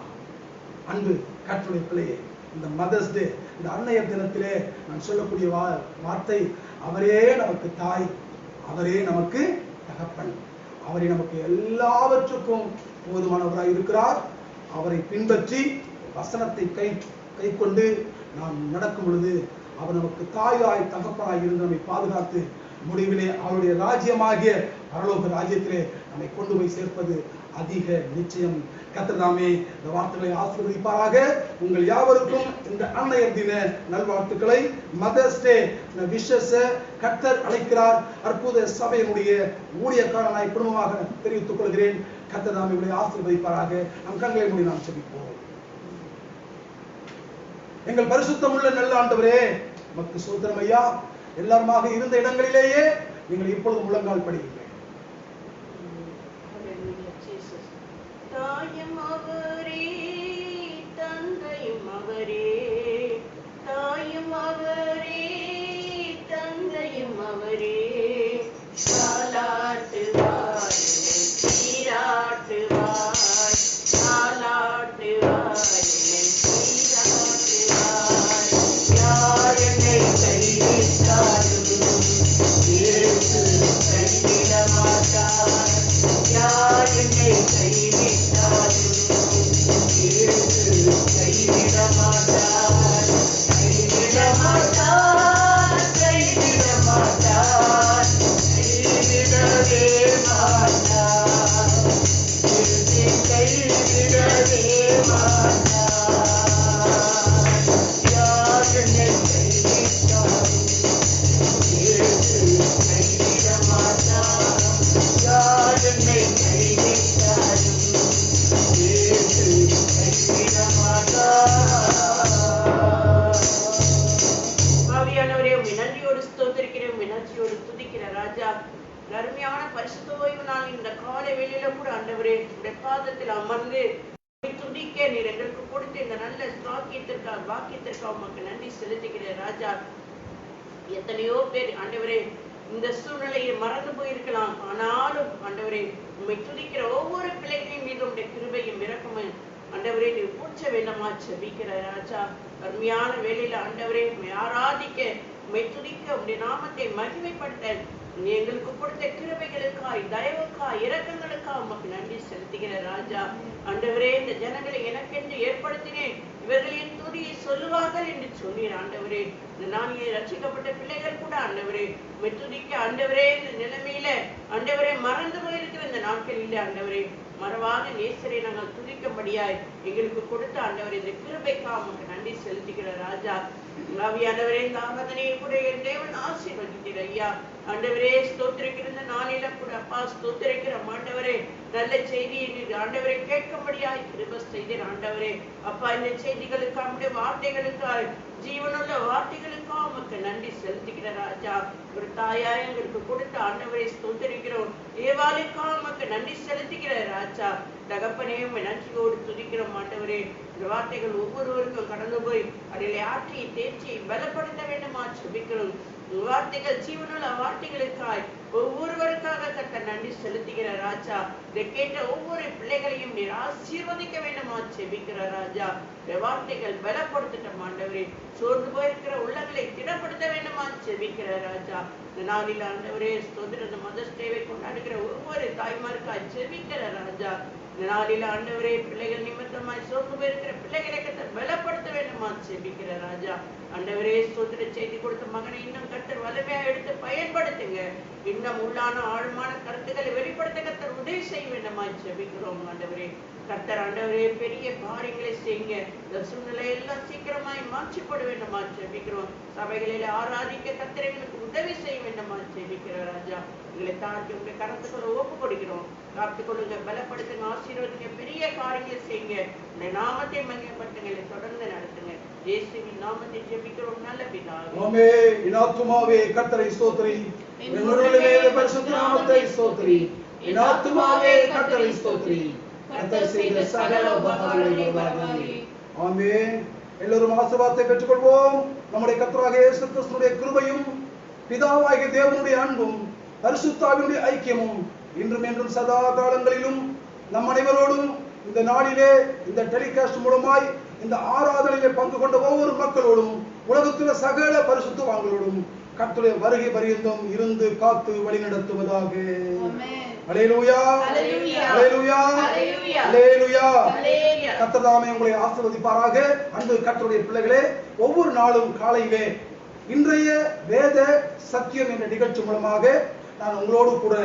Speaker 3: அன்பு கர்த்தருடைய பிள்ளையே, இந்த மதர்ஸ் டே, இந்த அன்னையர் தினத்திலே நான் சொல்லக்கூடிய வார்த்தை, அவரே நமக்கு தாய், அவரே நமக்கு தகப்பன், அவரே நமக்கு எல்லாவற்றுக்கும் போதுமானவராய் இருக்கிறார். அவரை பின்பற்றி வசனத்தை கை கொண்டு நாம் நடக்கும் பொழுது அவர் நமக்கு தாயாய் தகப்பனாய் இருந்து நம்மை பாதுகாத்து முடிவிலே அவருடைய ராஜ்யமாகிய பரலோக ராஜ்யத்திலே நம்மை கொண்டு போய் சேர்ப்பது அதிக நிச்சயம். கர்த்தர் தாமே இந்த வார்த்தைகளை ஆசீர்வதிப்பாராக. உங்கள் யாவருக்கும் இந்த அன்னையர் தின நல்வாழ்த்துக்களை, மதர்ஸ் டே விஷஸ் கர்த்தர் அழைக்கிறார் அற்புத சபையினுடைய ஊழியக்காரனாய் குடும்பமாக தெரிவித்துக் கொள்கிறேன். கர்த்தர் தாமே உங்களை ஆசீர்வதிப்பாராக. நம் கண்களை மூடி நாம் ஜெபிப்போம். எங்கள் பரிசுத்தம் உள்ள நல்ல ஆண்டவரே, உமக்கு ஸ்தோத்திரம் ஐயா. எல்லாருமாக இருந்த இடங்களிலேயே நீங்கள் இப்பொழுது முழங்கால் படியுங்கள்.
Speaker 4: தாயும் அவரே தந்தையும் அவரே, தாயும் அவரே தந்தையும் அவரே, தாலாட்டுவார் சீராட்டுவார், தாலாட்டுவார் சீராட்டுவார். யார் என்னை கைவிட்டாலும் இயேசு கைவிட மாட்டார், யார் என்னை கைவிட்டாலும் இயேசு கைவிட மாட்டார், கைவிட மாட்டார், கைவிட மாட்டார், கைவிடவே மாட்டார், இயேசு கைவிடவே மாட்டார். யார் என்னை கைவிட்டாலும் இயேசு கைவிட மாட்டார், யார் என்னை கைவிட்டாலும் இயேசு கைவிட மாட்டார். ஆவியானவரே, உம்மை நன்றியோடு ஸ்தோத்திரிக்கிறேன், உம்மை நன்றியோடு துதிக்கிற ராஜா. அருமையான பரிசுத்த ஓய்வு நாள் இந்த காலை வேளையில கூட ஆண்டவரே உடைய பாதத்தில் அமர்ந்து உம்மை துதிக்க நீர் எங்களுக்கு கொடுத்த இந்த நல்ல வாக்கியத்திற்காக உமக்கு நன்றி செலுத்துகிறேன் ராஜா. எத்தனையோ பேர் ஆண்டவரே இந்த சூழ்நிலையை மறந்து போயிருக்கலாம், ஆனாலும் ஆண்டவரே உம்மை துதிக்கிற ஒவ்வொரு பிள்ளைகளின் மீது உடைய கிருபையும் இரக்கமும் ஆண்டவரே நீ பூச்ச வேண்டாமா செபிக்கிற ராஜா. அருமையான வேளையில ஆண்டவரே உம்மை ஆராதிக்க, உம்மை துதிக்க, உம்முடைய நாமத்தை மகிமைப்படுத்த நீ எங்களுக்கு கொடுத்த கிருபைகளுக்காய், தயவுக்காய், இரக்கங்களுக்காய் உமக்கு நன்றி செலுத்துகிற ராஜா. ஆண்டவரே இந்த ஜனங்களை எனக்கென்று ஏற்படுத்தினேன், இவர்களின் துதியை சொல்லுவார்கள் என்று சொன்னீர் ஆண்டவரே. இந்த நாளிலே ரட்சிக்கப்பட்ட பிள்ளைகள் கூட ஆண்டவரே உம்மை துதிக்க ஆண்டவரே இந்த நிலைமையில ஆண்டவரே மறந்து போயிருக்கிற இந்த நாட்களில் ஆண்டவரே மறவாத நேசரை நாங்கள் துதிக்கும்படியாய் எங்களுக்கு கொடுத்த ஆண்டவரே இந்த கிருபைக்காக உமக்கு நன்றி செலுத்துகிற ராஜா. ஆவியானவரே இந்த ஆராதனையை கூட என் தேவன் ஆசீர்வதிக்கிற ஐயா. ஆண்டவரே ஸ்தோத்திரிக்கிற இந்த நாளில கூட அப்பா ஸ்தோத்திரிக்கிற ஆண்டவரே நல்ல செய்தியை ஆண்டவரை கேட்கும்படியாய் கிருபை செய்தீர் ஆண்டவரே. அப்பா இந்த செய்திகளுக்காக உம்முடைய வார்த்தைகளுக்காய், ஜீவனுள்ள வார்த்தைகளுக்காக உமக்கு நன்றி செலுத்துகிற ராஜா. ஒரு தாயா எங்களுக்கு கொடுத்த ஆண்டவரை ஸ்தோத்திரிக்கிறோம், ஏவாளுக்காக உமக்கு நன்றி செலுத்துகிற ராஜா. தகப்பனே உம்மை நன்றியோடு துதிக்கிறோம் ஆண்டவரே. இந்த வார்த்தைகள் ஒவ்வொருவருக்கும் கடந்து போய் அதில் ஆற்றி தேர்ச்சி பலப்படுத்த வேண்டுமா செபிக்கிறோம். வார்த்தைகள் ஜீவனுள்ள வார்த்தைகளுக்காய் ஒவ்வொருவருக்காக கர்த்தர் நன்றி செலுத்துகிற ராஜா. இதை கேட்ட ஒவ்வொரு பிள்ளைகளையும் நீர் ஆசீர்வதிக்க வேண்டுமா செபிக்கிற ராஜா. இந்த வார்த்தைகள் பலப்படுத்தட்டும் ஆண்டவரே. சோர்ந்து போயிருக்கிற உள்ளங்களை திடப்படுத்த வேண்டுமா செபிக்கிற ராஜா. இந்த நாளில் ஆண்டவரே ஸ்தோத்திர மதர்ஸ் டேவை கொண்டாடுகிற ஒவ்வொரு தாய்மாருக்காய் செபிக்கிற ராஜா. இந்த நாளில் ஆண்டவரே பிள்ளைகள் நிமித்தமாய் சோர்ந்து போயிருக்கிற பிள்ளைகளை கர்த்தர் பலப்படுத்த வேண்டுமா செபிக்கிற ராஜா. ஆண்டவரே ஸ்தோத்திர செய்தி கொடுத்த மகனை இன்னும் கர்த்தர் வலிமையா எடுத்து பயன்படுத்துங்க. இன்னும் உள்ளான ஆழமான கருத்துக்களை வெளிப்படுத்த கர்த்தர் உதவி செய்ய வேண்டுமா செபிக்கிறோம் ஆண்டவரே. கர்த்தர் ஆண்டவரே பெரிய காரியங்களை செய்யுங்க. இந்த சூழ்நிலை எல்லாம் சீக்கிரமாய் மாற்றிப்பட வேண்டுமா செபிக்கிறோம். சபைகளில் ஆராதிக்க கர்த்தர் எங்களுக்கு உதவி செய்ய வேண்டுமா செபிக்கிற ராஜா. எங்களை தாழ்த்தி உங்க கருத்துக்களை ஒப்பு கொடுக்கிறோம். காத்துக் கொள்ளுங்க, பலப்படுத்துங்க, ஆசீர்வதிங்க, பெரிய காரியங்களை செய்யுங்க. இந்த நாமத்தை மகிமைப்படுத்துங்க, தொடர்ந்து நடத்துங்க. இயேசுவின் நாமத்தை ஜெபிக்கிறோம் நல்ல பிதாவே.
Speaker 3: ஆமென். என் ஆத்துமாவே கர்த்தரை ஸ்தோத்திரி, என் முழுவதுமே பரிசுத்த நாமத்தை ஸ்தோத்திரி. என் ஆத்துமாவே கர்த்தரை ஸ்தோத்திரி, கர்த்தர் செய்த சகல உபகாரங்களை மறவாதே. ஆமென். எல்லோரும் ஆசீர்வாதத்தை பெற்றுக்கொள்வோம். நம்முடைய கர்த்தராகிய இயேசு கிறிஸ்துவின் கிருபையும் பிதாவாகிய தேவனுடைய அன்பும் பரிசுத்த ஆவியினுடைய ஐக்கியமும் இன்றும் என்றும் சதா காலங்களிலும் நம் அனைவரோடும் இந்த நாளிலே இந்த டெலிகாஸ்ட் மூலமாய் இந்த ஆராதனையிலே பங்கு கொண்ட ஒவ்வொரு மக்களோடும் உலகத்தில சகல பரிசுத்தவான்களோடும் கர்த்தருடைய வருகை பரியந்தம் இருந்து காத்து வழி நடத்துவதாக. அல்லேலூயா, அல்லேலூயா, அல்லேலூயா, அல்லேலூயா. கர்த்தர் தாமே உங்களை ஆசீர்வதிப்பாராக. அன்பு கர்த்தருடைய பிள்ளைகளே, ஒவ்வொரு நாளும் காலையிலே இன்றைய வேத சத்தியம் என்ற நிகழ்ச்சி மூலமாக நான் உங்களோடு கூட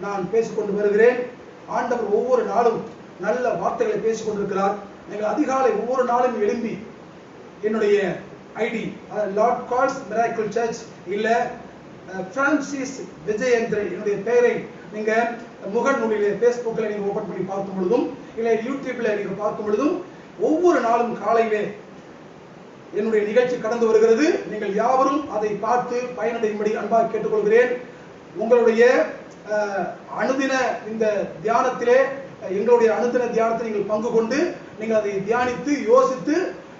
Speaker 3: நான் பேசிக்கொண்டு வருகிறேன். ஆண்டவர் ஒவ்வொரு நாளும் நல்ல வார்த்தைகளை பேசிக் கொண்டிருக்கிறார். நீங்கள் அதிகாலை ஒவ்வொரு நாளும் எழும்பி என்னுடைய ID Lord calls miracle church இல்ல பிரான்சிஸ் விஜயேந்திரன் என்னுடைய பெயரை நீங்க முகநூலிலே Facebookல நீங்க ஓபன் பண்ணி பார்க்கும் பொழுதும் இல்ல யூடியூப்ல நீங்க பார்க்கும் பொழுதும் ஒவ்வொரு நாளும் காலையிலே என்னுடைய நிகழ்ச்சி கடந்து வருகிறது. நீங்கள் யாவரும் அதை பார்த்து பயனடையும்படி அன்பாக கேட்டுக்கொள்கிறேன். உங்களுடைய அனுதின இந்த தியானத்திலே
Speaker 1: எங்களுடைய அனுதின தியானத்தை நீங்கள் பங்கு கொண்டு நீங்கள் அதை தியானித்து யோசித்து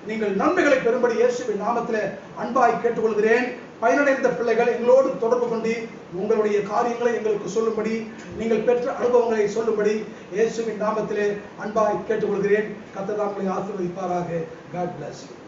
Speaker 1: நீங்கள் நன்மைகளை பெறும்படி இயேசுவின் நாமத்திலே அன்பாய் கேட்டுக்கொள்கிறேன். பயனடைந்த பிள்ளைகள் எங்களோடு தொடர்பு கொண்டு உங்களுடைய காரியங்களை எங்களுக்கு சொல்லும்படி, நீங்கள் பெற்ற அனுபவங்களை சொல்லும்படி இயேசுவின் நாமத்திலே அன்பாய் கேட்டுக்கொள்கிறேன். கர்த்தர் உங்களை ஆசீர்வதிப்பாராக. God bless you.